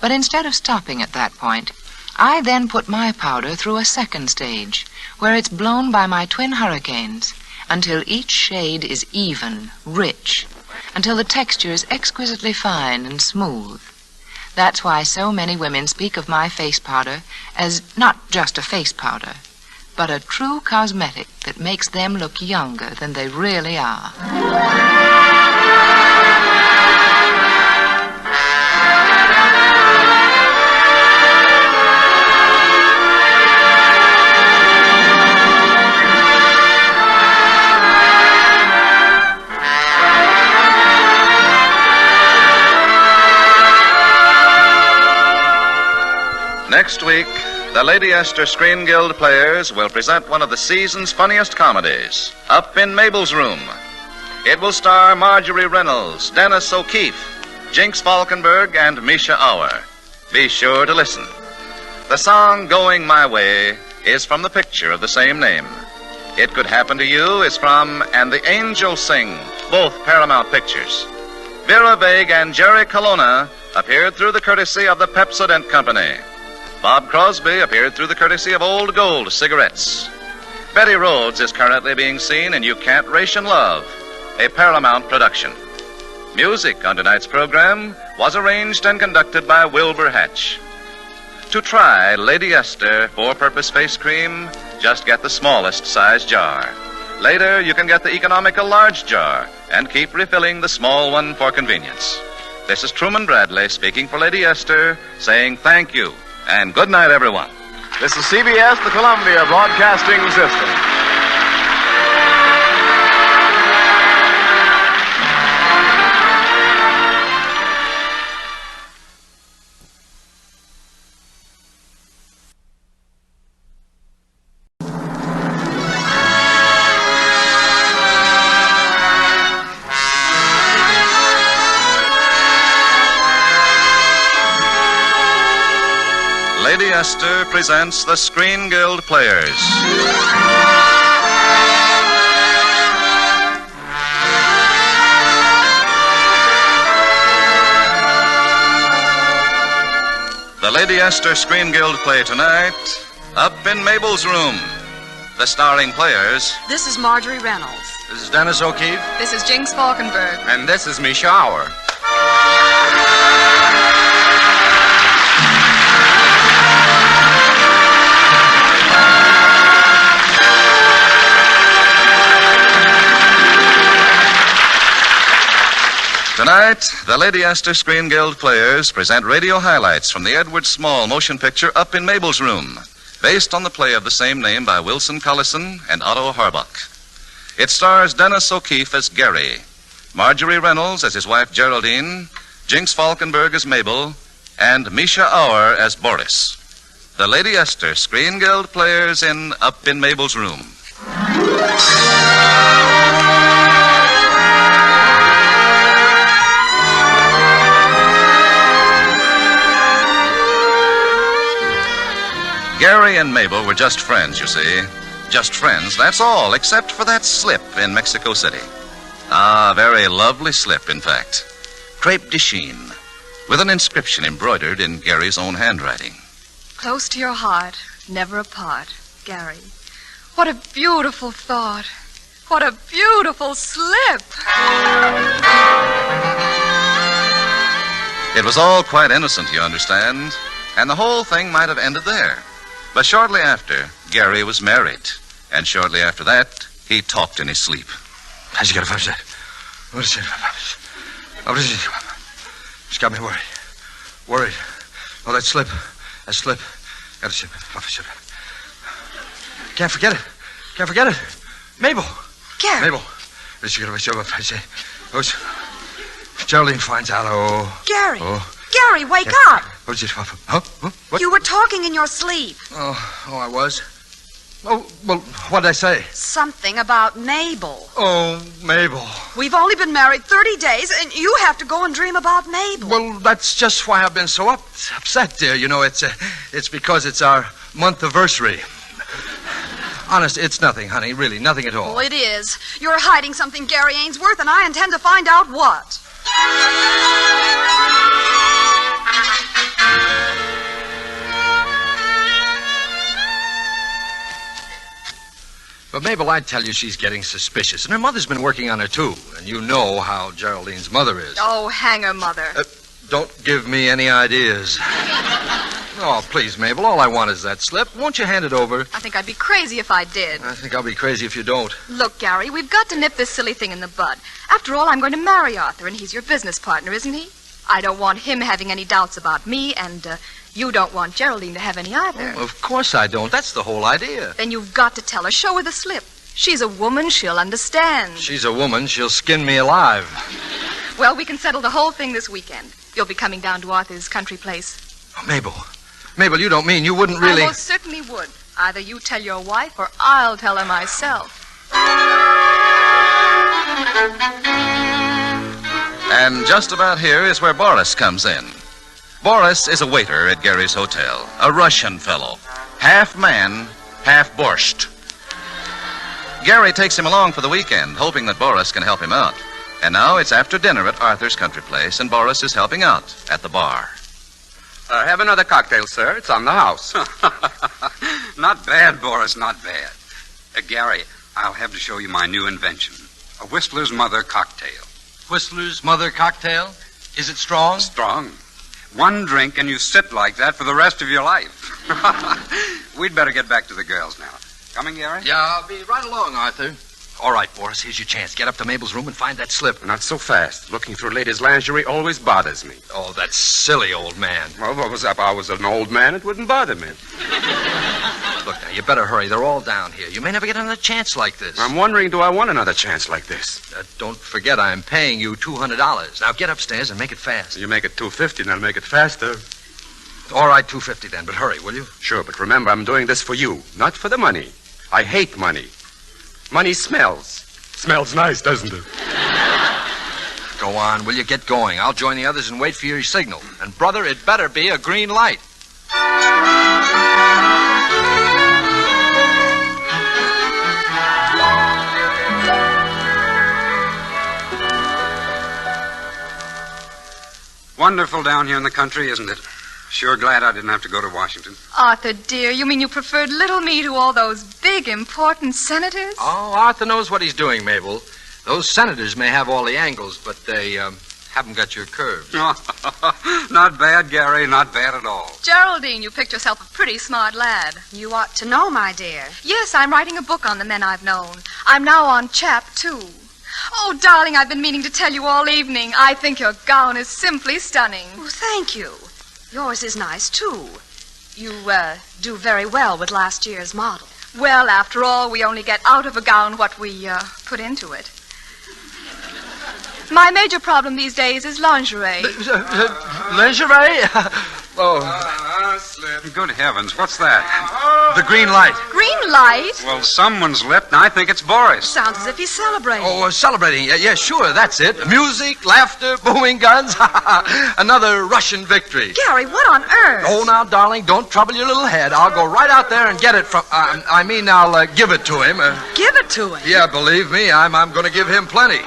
But instead of stopping at that point, I then put my powder through a second stage, where it's blown by my twin hurricanes, until each shade is even, rich, until the texture is exquisitely fine and smooth. That's why so many women speak of my face powder as not just a face powder, but a true cosmetic that makes them look younger than they really are. Next week, the Lady Esther Screen Guild Players will present one of the season's funniest comedies, Up in Mabel's Room. It will star Marjorie Reynolds, Dennis O'Keefe, Jinx Falkenberg, and Misha Auer. Be sure to listen. The song Going My Way is from the picture of the same name. It Could Happen to You is from And the Angels Sing, both Paramount Pictures. Vera Vague and Jerry Colonna appeared through the courtesy of the Pepsodent Company. Bob Crosby appeared through the courtesy of Old Gold Cigarettes. Betty Rhodes is currently being seen in You Can't Ration Love, a Paramount production. Music on tonight's program was arranged and conducted by Wilbur Hatch. To try Lady Esther four-purpose face cream, just get the smallest size jar. Later, you can get the economical large jar and keep refilling the small one for convenience. This is Truman Bradley speaking for Lady Esther, saying thank you. And good night, everyone. This is CBS, the Columbia Broadcasting System. Lady Esther presents the Screen Guild Players. the Lady Esther Screen Guild play tonight, Up in Mabel's Room. The starring players. This is Marjorie Reynolds. This is Dennis O'Keefe. This is Jinx Falkenberg. And this is Misha Auer. Tonight, the Lady Esther Screen Guild players present radio highlights from the Edward Small motion picture Up in Mabel's Room, based on the play of the same name by Wilson Collison and Otto Harbach. It stars Dennis O'Keefe as Gary, Marjorie Reynolds as his wife Geraldine, Jinx Falkenberg as Mabel, and Misha Auer as Boris. The Lady Esther Screen Guild players in Up in Mabel's Room. Gary and Mabel were just friends, you see. Just friends, that's all, except for that slip in Mexico City. Ah, very lovely slip, in fact. Crepe de Chine, with an inscription embroidered in Gary's own handwriting. Close to your heart, never apart, Gary. What a beautiful thought. What a beautiful slip. It was all quite innocent, you understand, and the whole thing might have ended there. But shortly after, Gary was married. And shortly after that, he talked in his sleep. How'd you get a that? What is it? What is it? It's got me worried. Worried. Oh, that slip. That slip. Got a slip. Can't forget it. Can't forget it. Mabel. Gary. Mabel. Let's get a job. Geraldine finds out. Oh. Gary. Oh. Gary, wake up. What is it? Huh? What? You were talking in your sleep. Oh, I was. Oh, well, what did I say? Something about Mabel. Oh, Mabel. We've only been married 30 days, and you have to go and dream about Mabel. Well, that's just why I've been so upset, dear. You know, it's because it's our month anniversary. Honest, it's nothing, honey. Really, nothing at all. Oh, it is. You're hiding something, Gary Ainsworth, and I intend to find out what. But Mabel, I tell you, she's getting suspicious. And her mother's been working on her, too. And you know how Geraldine's mother is. Oh, hang her, Mother. Don't give me any ideas. Oh, please, Mabel, all I want is that slip. Won't you hand it over? I think I'd be crazy if I did. I think I'll be crazy if you don't. Look, Gary, we've got to nip this silly thing in the bud. After all, I'm going to marry Arthur, and he's your business partner, isn't he? I don't want him having any doubts about me, and you don't want Geraldine to have any either. Oh, of course I don't. That's the whole idea. Then you've got to tell her. Show her the slip. She's a woman. She'll understand. She's a woman. She'll skin me alive. Well, we can settle the whole thing this weekend. You'll be coming down to Arthur's country place. Oh, Mabel, you don't mean you wouldn't really... I most certainly would. Either you tell your wife or I'll tell her myself. And just about here is where Boris comes in. Boris is a waiter at Gary's hotel, a Russian fellow, half man, half borscht. Gary takes him along for the weekend, hoping that Boris can help him out. And now it's after dinner at Arthur's country place, and Boris is helping out at the bar. Have another cocktail, sir. It's on the house. Not bad, Boris, not bad. Gary, I'll have to show you my new invention. A Whistler's Mother cocktail. Whistler's Mother cocktail? Is it strong? Strong. One drink and you sit like that for the rest of your life. We'd better get back to the girls now. Coming, Gary? Yeah, I'll be right along, Arthur. All right, Boris, here's your chance. Get up to Mabel's room and find that slip. Not so fast. Looking through ladies' lingerie always bothers me. Oh, that silly old man. Well, what was up? I was an old man. It wouldn't bother me. Look, now, you better hurry. They're all down here. You may never get another chance like this. I'm wondering, do I want another chance like this? Don't forget, I'm paying you $200. Now, get upstairs and make it fast. You make it $250, and I'll make it faster. All right, $250 then, but hurry, will you? Sure, but remember, I'm doing this for you, not for the money. I hate money. Money smells. Smells nice, doesn't it? Go on, will you get going? I'll join the others and wait for your signal. And, brother, it better be a green light. Wonderful down here in the country, isn't it? Sure glad I didn't have to go to Washington. Arthur, dear, you mean you preferred little me to all those big, important senators? Oh, Arthur knows what he's doing, Mabel. Those senators may have all the angles, but they haven't got your curves. Not bad, Gary. Not bad at all. Geraldine, you picked yourself a pretty smart lad. You ought to know, my dear. Yes, I'm writing a book on the men I've known. I'm now on chap 2. Oh, darling, I've been meaning to tell you all evening. I think your gown is simply stunning. Oh, thank you. Yours is nice, too. You, do very well with last year's model. Well, after all, we only get out of a gown what we, put into it. My major problem these days is lingerie. Lingerie? Slip. Good heavens, what's that? The green light. Green light? Well, someone's lit, and I think it's Boris. Sounds as if he's celebrating. Oh, celebrating. Yeah, sure, that's it. Music, laughter, booming guns. Another Russian victory. Gary, what on earth? Oh, now, darling, don't trouble your little head. I'll go right out there and get it from... I'll give it to him. Give it to him? Yeah, believe me, I'm going to give him plenty.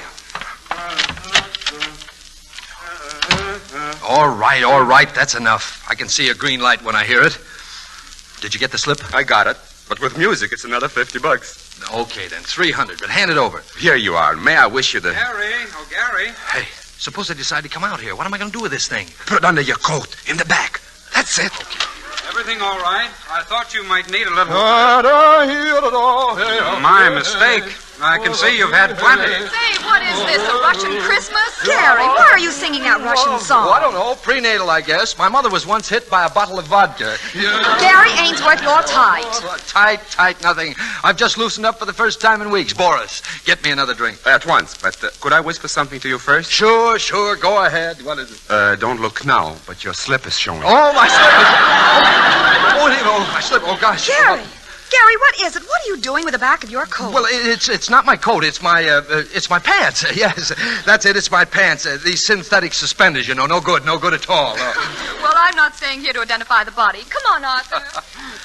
All right, that's enough. I can see a green light when I hear it. Did you get the slip? I got it. But with music, it's another $50. Okay, then, 300, but hand it over. Here you are. May I wish you the... Gary. Hey, suppose I decide to come out here. What am I going to do with this thing? Put it under your coat, in the back. That's it. Okay. Everything all right? I thought you might need a little... My mistake. I can see you've had plenty. Say, what is this, a Russian Christmas? Gary, why are you singing that Russian song? Oh, I don't know. Prenatal, I guess. My mother was once hit by a bottle of vodka. Gary Ainsworth, you're tight. Oh, tight, nothing. I've just loosened up for the first time in weeks. Boris, get me another drink. At once, but could I whisper something to you first? Sure, go ahead. What is it? Don't look now, but your slip is showing. Oh, my slip. My slip. Oh, gosh. Gary, what is it? What are you doing with the back of your coat? Well, it's not my coat. It's my pants. Yes, that's it. It's my pants. These synthetic suspenders, you know, no good at all. Well, I'm not staying here to identify the body. Come on, Arthur.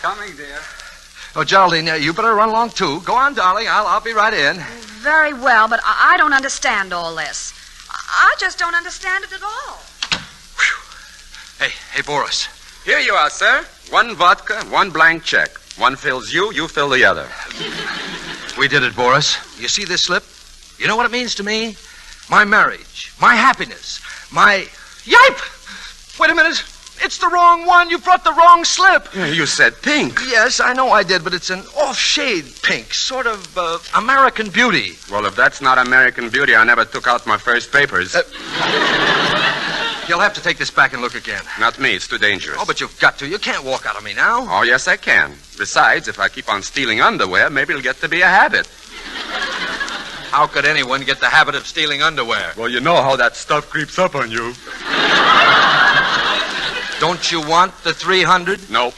Coming, dear. Oh, Geraldine, you better run along, too. Go on, darling. I'll be right in. Very well, but I don't understand all this. I just don't understand it at all. Hey, Boris. Here you are, sir. 1 vodka, 1 blank check. One fills you fill the other. We did it, Boris. You see this slip? You know what it means to me? My marriage, my happiness, my... Yipe! Wait a minute. It's the wrong one. You brought the wrong slip. You said pink. Yes, I know I did, but it's an off-shade pink, sort of American Beauty. Well, if that's not American Beauty, I never took out my first papers. You'll have to take this back and look again. Not me. It's too dangerous. Oh, but you've got to. You can't walk out on me now. Oh, yes, I can. Besides, if I keep on stealing underwear, maybe it'll get to be a habit. How could anyone get the habit of stealing underwear? Well, you know how that stuff creeps up on you. Don't you want the 300? No.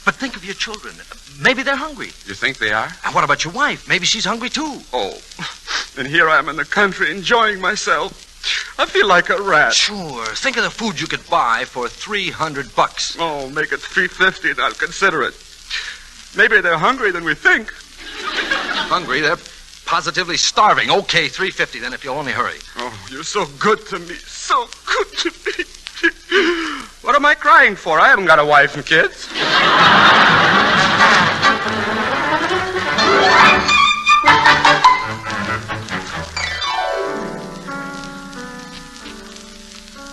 But think of your children. Maybe they're hungry. You think they are? And what about your wife? Maybe she's hungry, too. Oh, and here I am in the country enjoying myself. I feel like a rat. Sure. Think of the food you could buy for $300. Oh, make it $350 and I'll consider it. Maybe they're hungry than we think. Hungry? They're positively starving. Okay, $350 then if you'll only hurry. Oh, you're so good to me. So good to me. What am I crying for? I haven't got a wife and kids.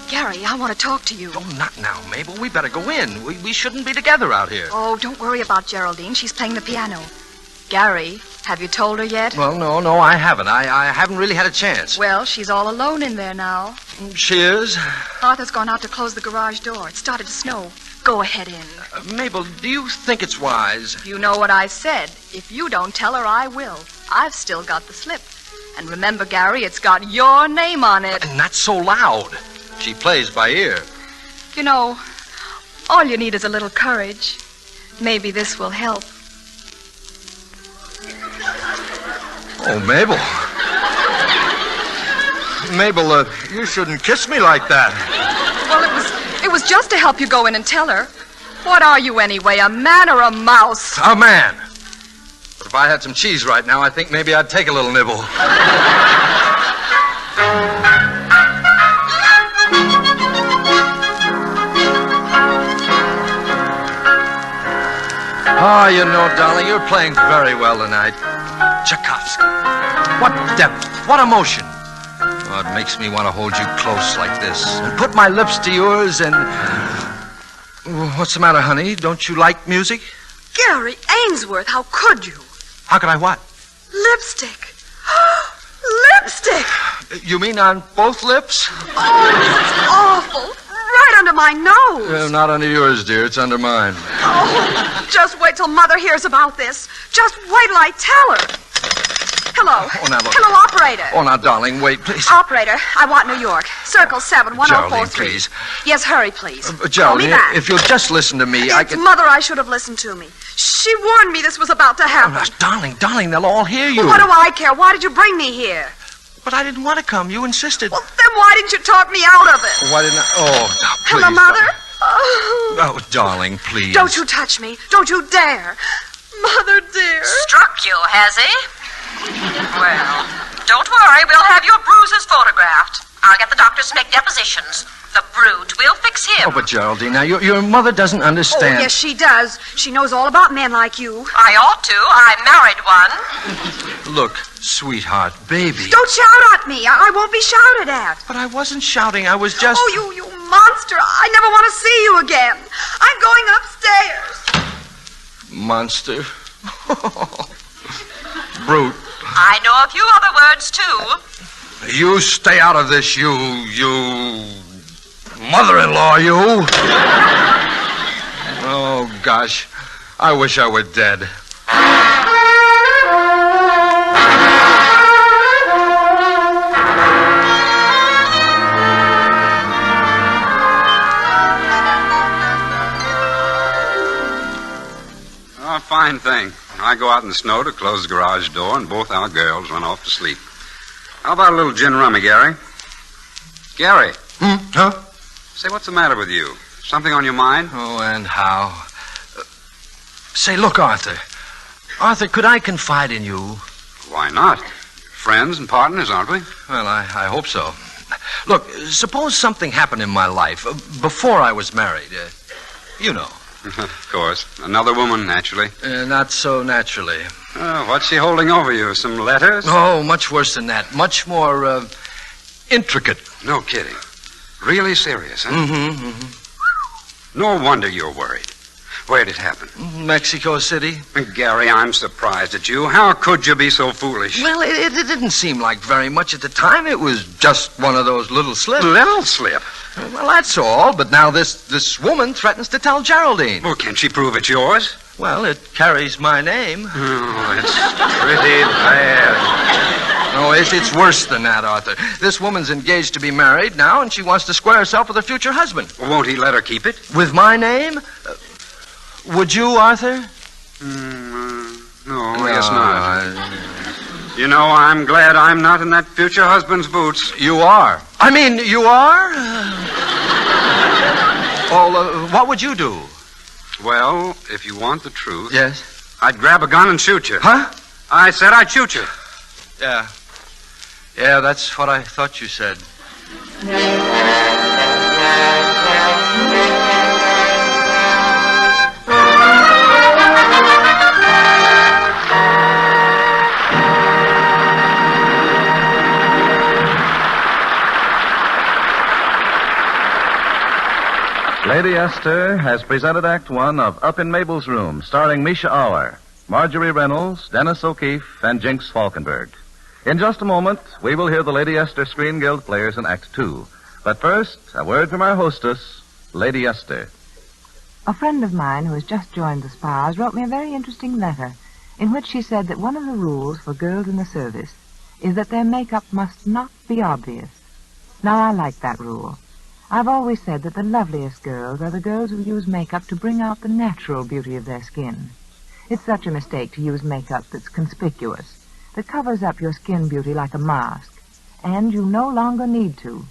Gary, I want to talk to you. Oh, not now, Mabel. We better go in. We shouldn't be together out here. Oh, don't worry about Geraldine. She's playing the piano. Gary, have you told her yet? Well, no, I haven't. I haven't really had a chance. Well, she's all alone in there now. She is? Arthur's gone out to close the garage door. It started to snow. Go ahead in. Mabel, do you think it's wise? You know what I said. If you don't tell her, I will. I've still got the slip. And remember, Gary, it's got your name on it. Not so loud. She plays by ear. You know, all you need is a little courage. Maybe this will help. Oh, Mabel. Mabel, you shouldn't kiss me like that. Well, it was just to help you go in and tell her. What are you anyway, a man or a mouse? A man. But if I had some cheese right now, I think maybe I'd take a little nibble. Oh, you know, darling, you're playing very well tonight. Tchaikovsky. What depth, what emotion. Oh, it makes me want to hold you close like this and put my lips to yours and... What's the matter, honey? Don't you like music? Gary Ainsworth, how could you? How could I what? Lipstick. Lipstick! You mean on both lips? Oh, it's awful. Right under my nose. Not under yours, dear. It's under mine. Oh, just wait till Mother hears about this. Just wait till I tell her. Hello. Oh, now look. Hello, operator. Oh, now, darling, wait, please. Operator, I want New York. Circle 71043. Geraldine, please. Yes, hurry, please. Call me Geraldine, back. if you'll just listen to me, I It's can... Mother I should have listened to me. She warned me this was about to happen. Darling, they'll all hear you. What do I care? Why did you bring me here? But I didn't want to come. You insisted. Well, then why didn't you talk me out of it? Why didn't I... Oh, now, please. Hello, Mother? Oh. Oh, darling, please. Don't you touch me. Don't you dare. Mother, dear. Struck you, has he? Well, don't worry. We'll have your bruises photographed. I'll get the doctors to make depositions. The brute. We'll fix him. Oh, but Geraldine, now, your mother doesn't understand. Oh, yes, she does. She knows all about men like you. I ought to. I married one. Look, sweetheart, baby. Don't shout at me. I won't be shouted at. But I wasn't shouting. I was just... Oh, you monster. I never want to see you again. I'm going upstairs. Monster. Brute. I know a few other words, too. You stay out of this, you mother-in-law, you. Oh, gosh. I wish I were dead. Oh, fine thing. I go out in the snow to close the garage door, and both our girls run off to sleep. How about a little gin rummy, Gary? Gary. Huh? Say, what's the matter with you? Something on your mind? Oh, and how? Say, look, Arthur. Arthur, could I confide in you? Why not? Friends and partners, aren't we? Well, I hope so. Look, suppose something happened in my life before I was married. You know. Of course. Another woman, naturally. Not so naturally. What's she holding over you? Some letters? Oh, much worse than that. Much more, intricate. No kidding. Really serious, huh? Mm-hmm. No wonder you're worried. Where'd it happen? Mexico City. Gary, I'm surprised at you. How could you be so foolish? Well, it didn't seem like very much at the time. It was just one of those little slips. Little slip? Well, that's all. But now this woman threatens to tell Geraldine. Well, can she prove it's yours? Well, it carries my name. Oh, it's pretty bad. No, it's worse than that, Arthur. This woman's engaged to be married now, and she wants to square herself with her future husband. Won't he let her keep it? With my name? Would you, Arthur? No, I guess not. You know, I'm glad I'm not in that future husband's boots. You are. I mean, you are? What would you do? Well, if you want the truth... Yes? I'd grab a gun and shoot you. Huh? I said I'd shoot you. Yeah. Yeah, that's what I thought you said. Lady Esther has presented Act One of Up in Mabel's Room, starring Misha Auer, Marjorie Reynolds, Dennis O'Keefe, and Jinx Falkenberg. In just a moment, we will hear the Lady Esther Screen Guild players in Act Two. But first, a word from our hostess, Lady Esther. A friend of mine who has just joined the Spas wrote me a very interesting letter in which she said that one of the rules for girls in the service is that their makeup must not be obvious. Now, I like that rule. I've always said that the loveliest girls are the girls who use makeup to bring out the natural beauty of their skin. It's such a mistake to use makeup that's conspicuous, that covers up your skin beauty like a mask, and you no longer need to.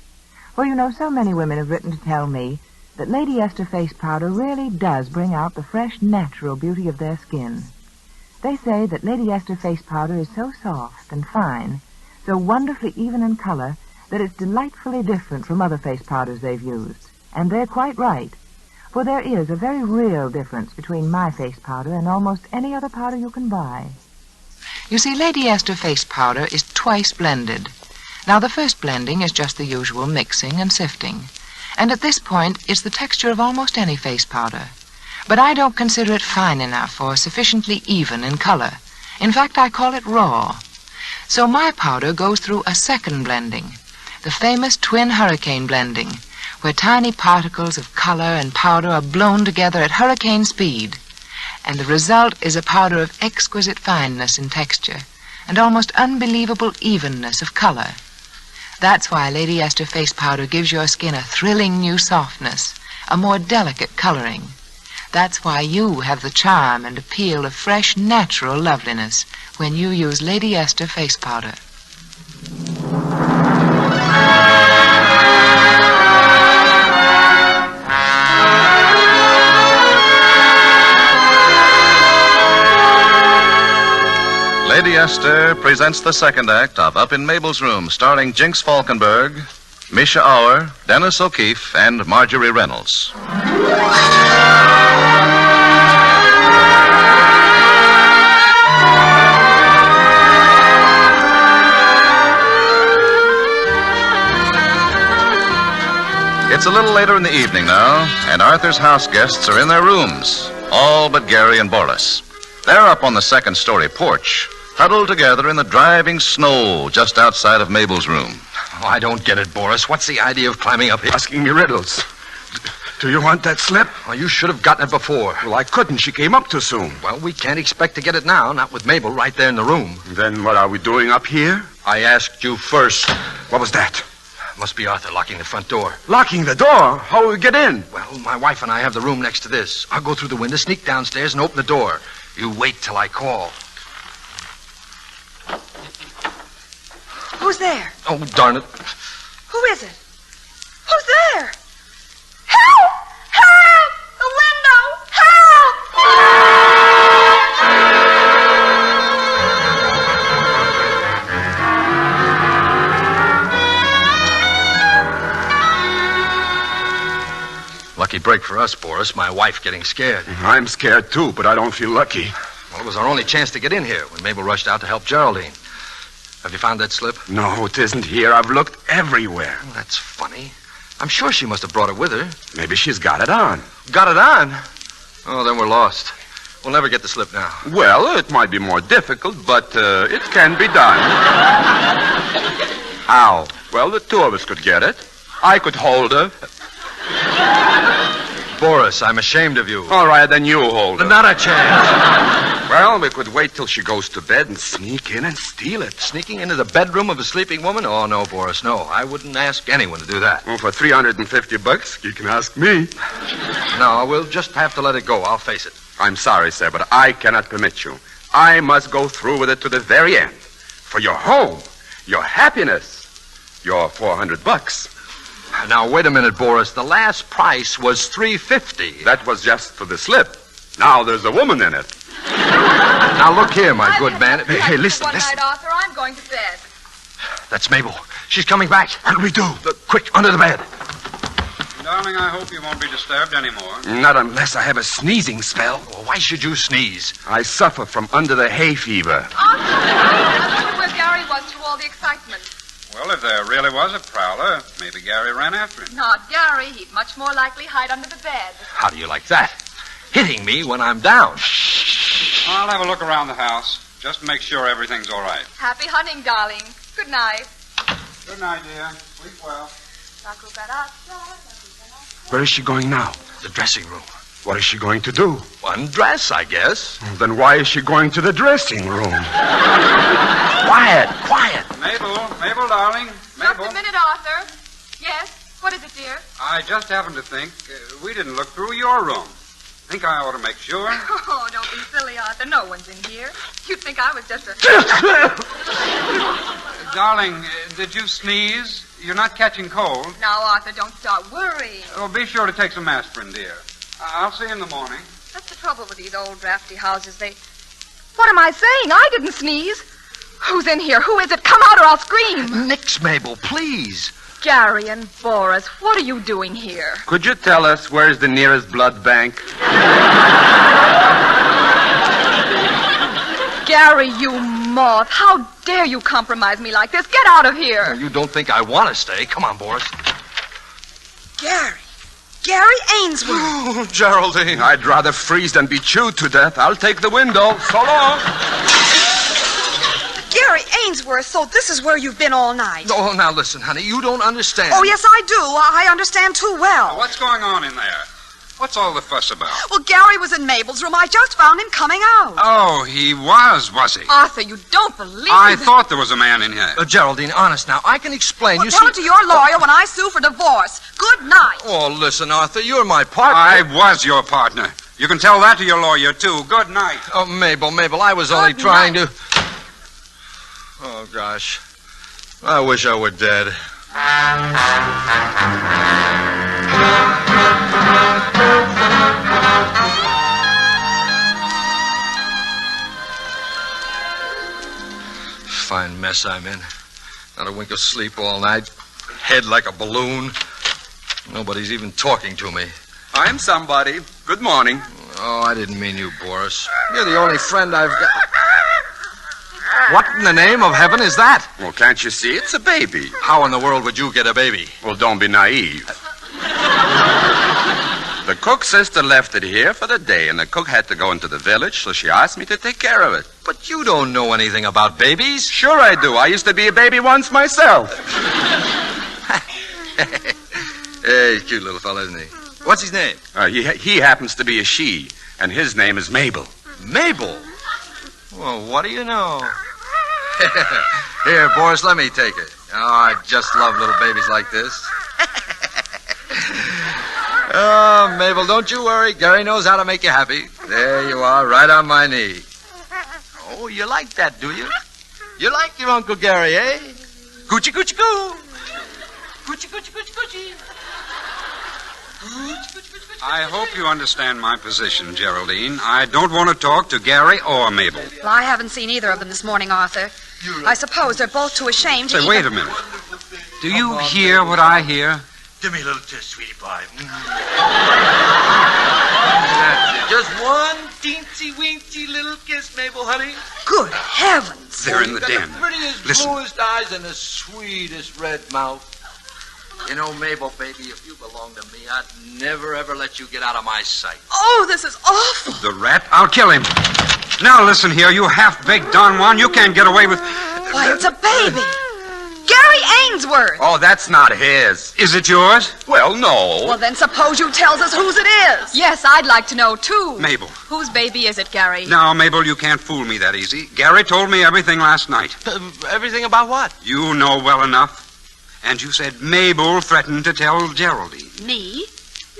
For you know, so many women have written to tell me that Lady Esther face powder really does bring out the fresh, natural beauty of their skin. They say that Lady Esther face powder is so soft and fine, so wonderfully even in color, that it's delightfully different from other face powders they've used. And they're quite right. For there is a very real difference between my face powder and almost any other powder you can buy. You see, Lady Esther face powder is twice blended. Now, the first blending is just the usual mixing and sifting. And at this point, it's the texture of almost any face powder. But I don't consider it fine enough or sufficiently even in color. In fact, I call it raw. So my powder goes through a second blending, the famous twin hurricane blending, where tiny particles of color and powder are blown together at hurricane speed. And the result is a powder of exquisite fineness in texture and almost unbelievable evenness of color. That's why Lady Esther face powder gives your skin a thrilling new softness, a more delicate coloring. That's why you have the charm and appeal of fresh, natural loveliness when you use Lady Esther face powder. Lady Esther presents the second act of Up in Mabel's Room, starring Jinx Falkenberg, Misha Auer, Dennis O'Keefe, and Marjorie Reynolds. It's a little later in the evening now, and Arthur's house guests are in their rooms, all but Gary and Boris. They're up on the second-story porch, huddled together in the driving snow just outside of Mabel's room. Oh, I don't get it, Boris. What's the idea of climbing up here? Asking me riddles. Do you want that slip? Well, you should have gotten it before. Well, I couldn't. She came up too soon. Well, we can't expect to get it now, not with Mabel right there in the room. Then what are we doing up here? I asked you first. What was that? Must be Arthur locking the front door. Locking the door? How will we get in? Well, my wife and I have the room next to this. I'll go through the window, sneak downstairs, and open the door. You wait till I call. Who's there? Oh, darn it. Who is it? Who's there? Help! Help! The window! Help! Lucky break for us, Boris. My wife getting scared. I'm scared, too, but I don't feel lucky. Well, it was our only chance to get in here when Mabel rushed out to help Geraldine. Have you found that slip? No, it isn't here. I've looked everywhere. Oh, that's funny. I'm sure she must have brought it with her. Maybe she's got it on. Got it on? Oh, then we're lost. We'll never get the slip now. Well, it might be more difficult, but it can be done. How? Well, the two of us could get it. I could hold her. Boris, I'm ashamed of you. All right, then you hold her. Not a chance. Well, we could wait till she goes to bed and sneak in and steal it. Sneaking into the bedroom of a sleeping woman? Oh, no, Boris, no. I wouldn't ask anyone to do that. Well, for $350, you can ask me. No, we'll just have to let it go. I'll face it. I'm sorry, sir, but I cannot permit you. I must go through with it to the very end. For your home, your happiness, your $400. Now, wait a minute, Boris. The last price was $350. That was just for the slip. Now there's a woman in it. Now, look here, my good man. Hey, listen, One listen. night, Arthur, I'm going to bed. That's Mabel. She's coming back. What'll we do? Quick, under the bed. Darling, I hope you won't be disturbed anymore. Not unless I have a sneezing spell. Well, why should you sneeze? I suffer from under the hay fever. Arthur, I wonder where Gary was through all the excitement. Well, if there really was a prowler, maybe Gary ran after him. Not Gary. He'd much more likely hide under the bed. How do you like that? Hitting me when I'm down. I'll have a look around the house, just to make sure everything's all right. Happy hunting, darling. Good night. Good night, dear. Sleep well. Where is she going now? The dressing room. What is she going to do? Undress, I guess. Then why is she going to the dressing room? Quiet. Mabel, darling. Mabel. Just a minute, Arthur. Yes? What is it, dear? I just happened to think we didn't look through your room. Think I ought to make sure. Oh, don't be silly, Arthur. No one's in here. You'd think I was just a... Darling, did you sneeze? You're not catching cold. Now, Arthur, don't start worrying. Oh, be sure to take some aspirin, dear. I'll see you in the morning. That's the trouble with these old drafty houses. What am I saying? I didn't sneeze. Who's in here? Who is it? Come out or I'll scream. Nix, Mabel, please. Gary and Boris, what are you doing here? Could you tell us where's the nearest blood bank? Gary, you moth. How dare you compromise me like this? Get out of here. You don't think I want to stay? Come on, Boris. Gary Ainsworth. Oh, Geraldine. I'd rather freeze than be chewed to death. I'll take the window. So long. Gary Ainsworth, so this is where you've been all night. Oh, now listen, honey. You don't understand. Oh, yes, I do. I understand too well. What's going on in there? What's all the fuss about? Well, Gary was in Mabel's room. I just found him coming out. Oh, he was he? Arthur, you don't believe I thought there was a man in here. Geraldine, honest now. I can explain. Well, You tell see... it to your lawyer when I sue for divorce. Good night. Oh, listen, Arthur. You're my partner. I was your partner. You can tell that to your lawyer, too. Good night. Oh, Mabel, I was only trying to... Oh, gosh. I wish I were dead. Fine mess I'm in. Not a wink of sleep all night. Head like a balloon. Nobody's even talking to me. I'm somebody. Good morning. Oh, I didn't mean you, Boris. You're the only friend I've got. What in the name of heaven is that? Well, can't you see? It's a baby. How in the world would you get a baby? Well, don't be naive. The cook sister left it here for the day, and the cook had to go into the village, so she asked me to take care of it. But you don't know anything about babies. Sure I do. I used to be a baby once myself. Hey, cute little fella, isn't he? What's his name? He happens to be a she, and his name is Mabel. Mabel? Well, what do you know? Here, Boris, let me take it. Oh, I just love little babies like this. Oh, Mabel, don't you worry. Gary knows how to make you happy. There you are, right on my knee. Oh, you like that, do you? You like your Uncle Gary, eh? Coochie, coochie, coo. Coochie, coochie, coochie, coochie. I hope you understand my position, Geraldine. I don't want to talk to Gary or Mabel. Well, I haven't seen either of them this morning, Arthur. I suppose they're both too ashamed to Say, wait a minute. Do you hear what I hear? Give me a little kiss, sweetie pie. Just one teensy-weensy little kiss, Mabel, honey. Good heavens. They're in the Got den. the prettiest, Listen. bluest eyes and the sweetest red mouth. You know, Mabel, baby, if you belong to me, I'd never, ever let you get out of my sight. Oh, this is awful. The rat? I'll kill him. Now listen here, you half-baked Don Juan. You can't get away with... Why, it's a baby. Gary Ainsworth. Oh, that's not his. Is it yours? Well, no. Well, then suppose you tells us whose it is. Yes, I'd like to know, too. Mabel. Whose baby is it, Gary? Now, Mabel, you can't fool me that easy. Gary told me everything last night. Everything about what? You know well enough. And you said Mabel threatened to tell Geraldine. Me?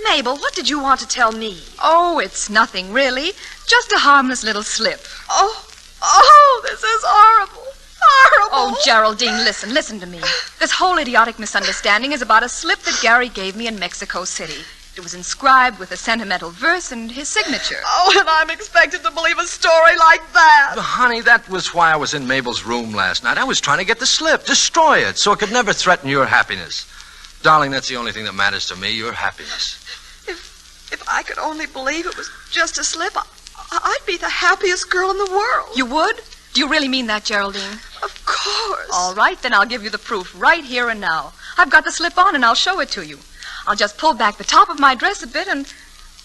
Mabel, what did you want to tell me? Oh, it's nothing, really. Just a harmless little slip. Oh, this is horrible. Horrible. Oh, Geraldine, listen to me. This whole idiotic misunderstanding is about a slip that Gary gave me in Mexico City. It was inscribed with a sentimental verse and his signature. Oh, and I'm expected to believe a story like that. Honey, that was why I was in Mabel's room last night. I was trying to get the slip, destroy it, so it could never threaten your happiness. Darling, that's the only thing that matters to me, your happiness. If I could only believe it was just a slip, I'd be the happiest girl in the world. You would? Do you really mean that, Geraldine? Of course. All right, then I'll give you the proof right here and now. I've got the slip on, and I'll show it to you. I'll just pull back the top of my dress a bit, and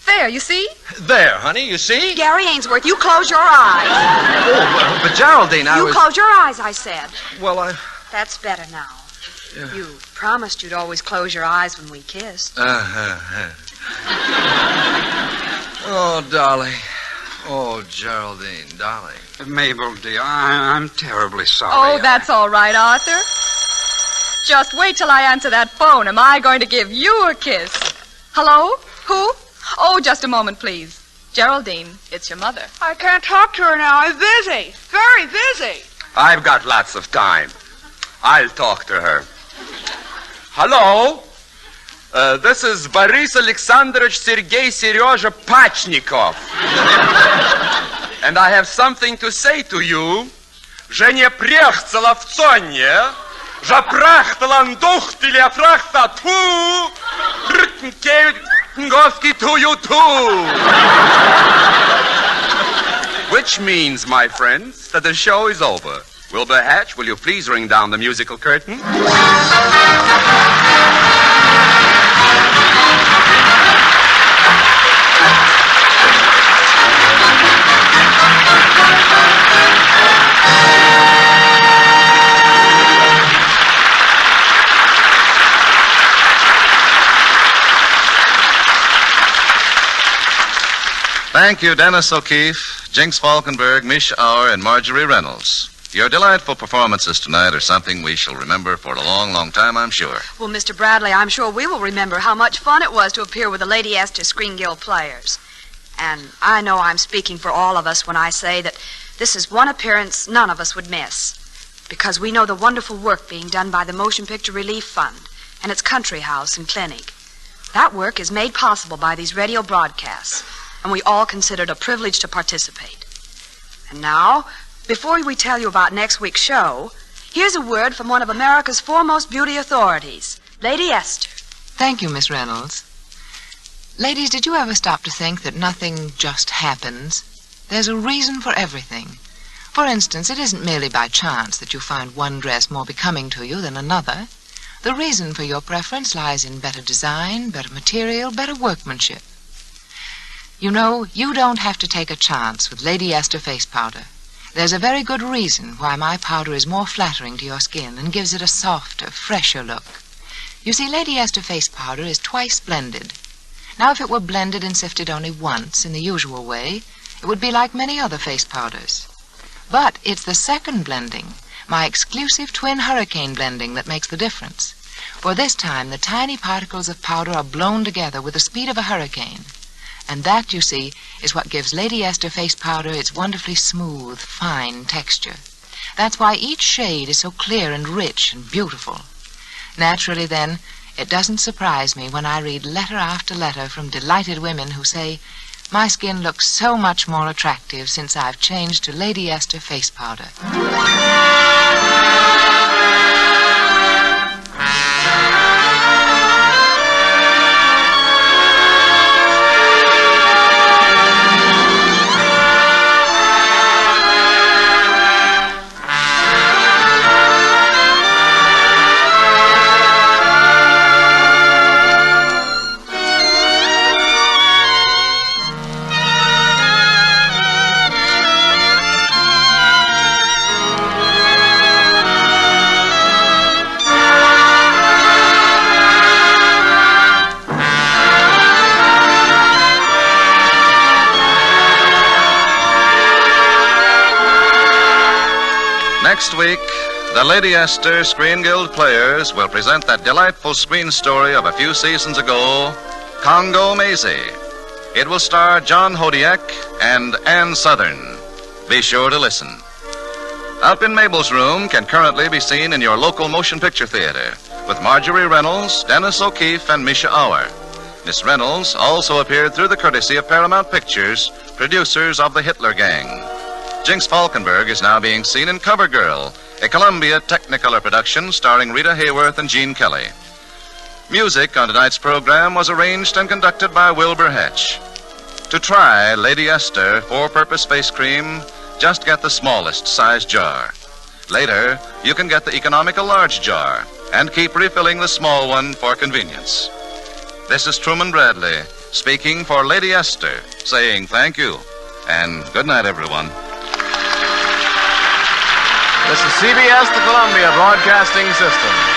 there, you see? There, honey, you see? Gary Ainsworth, you close your eyes. Oh, but Geraldine, You close your eyes, I said. Well, That's better now. Yeah. You promised you'd always close your eyes when we kissed. Oh, darling. Oh, Geraldine, darling. Mabel, dear, I'm terribly sorry. Oh, that's all right, Arthur. Just wait till I answer that phone. Am I going to give you a kiss? Hello? Who? Oh, just a moment, please. Geraldine, it's your mother. I can't talk to her now. I'm busy. Very busy. I've got lots of time. I'll talk to her. Hello? This is Boris Alexandrovich Sergei Serezha Pachnikov. And I have something to say to you. Że nie приехала в Цонне, Zaprachtelan dochtilia frachta tu. Ngoski to you too. Which means, my friends, that the show is over. Wilbur Hatch, will you please ring down the musical curtain? Thank you, Dennis O'Keefe, Jinx Falkenberg, Misha Auer, and Marjorie Reynolds. Your delightful performances tonight are something we shall remember for a long, long time, I'm sure. Well, Mr. Bradley, I'm sure we will remember how much fun it was to appear with the Lady Esther Screen Guild players. And I know I'm speaking for all of us when I say that this is one appearance none of us would miss, because we know the wonderful work being done by the Motion Picture Relief Fund and its country house and clinic. That work is made possible by these radio broadcasts, and we all consider it a privilege to participate. And now, before we tell you about next week's show, here's a word from one of America's foremost beauty authorities, Lady Esther. Thank you, Miss Reynolds. Ladies, did you ever stop to think that nothing just happens? There's a reason for everything. For instance, it isn't merely by chance that you find one dress more becoming to you than another. The reason for your preference lies in better design, better material, better workmanship. You know, you don't have to take a chance with Lady Esther face powder. There's a very good reason why my powder is more flattering to your skin and gives it a softer, fresher look. You see, Lady Esther face powder is twice blended. Now, if it were blended and sifted only once in the usual way, it would be like many other face powders. But it's the second blending, my exclusive twin hurricane blending, that makes the difference. For this time, the tiny particles of powder are blown together with the speed of a hurricane. And that, you see, is what gives Lady Esther face powder its wonderfully smooth, fine texture. That's why each shade is so clear and rich and beautiful. Naturally, then, it doesn't surprise me when I read letter after letter from delighted women who say, "My skin looks so much more attractive since I've changed to Lady Esther face powder." Next week, the Lady Esther Screen Guild players will present that delightful screen story of a few seasons ago, Congo Maisie. It will star John Hodiak and Ann Southern. Be sure to listen. Up in Mabel's Room can currently be seen in your local motion picture theater with Marjorie Reynolds, Dennis O'Keefe, and Misha Auer. Miss Reynolds also appeared through the courtesy of Paramount Pictures, producers of the Hitler Gang. Jinx Falkenberg is now being seen in Cover Girl, a Columbia Technicolor production starring Rita Hayworth and Gene Kelly. Music on tonight's program was arranged and conducted by Wilbur Hatch. To try Lady Esther 4-purpose face cream, just get the smallest size jar. Later, you can get the economical large jar and keep refilling the small one for convenience. This is Truman Bradley speaking for Lady Esther, saying thank you and good night, everyone. This is CBS, the Columbia Broadcasting System.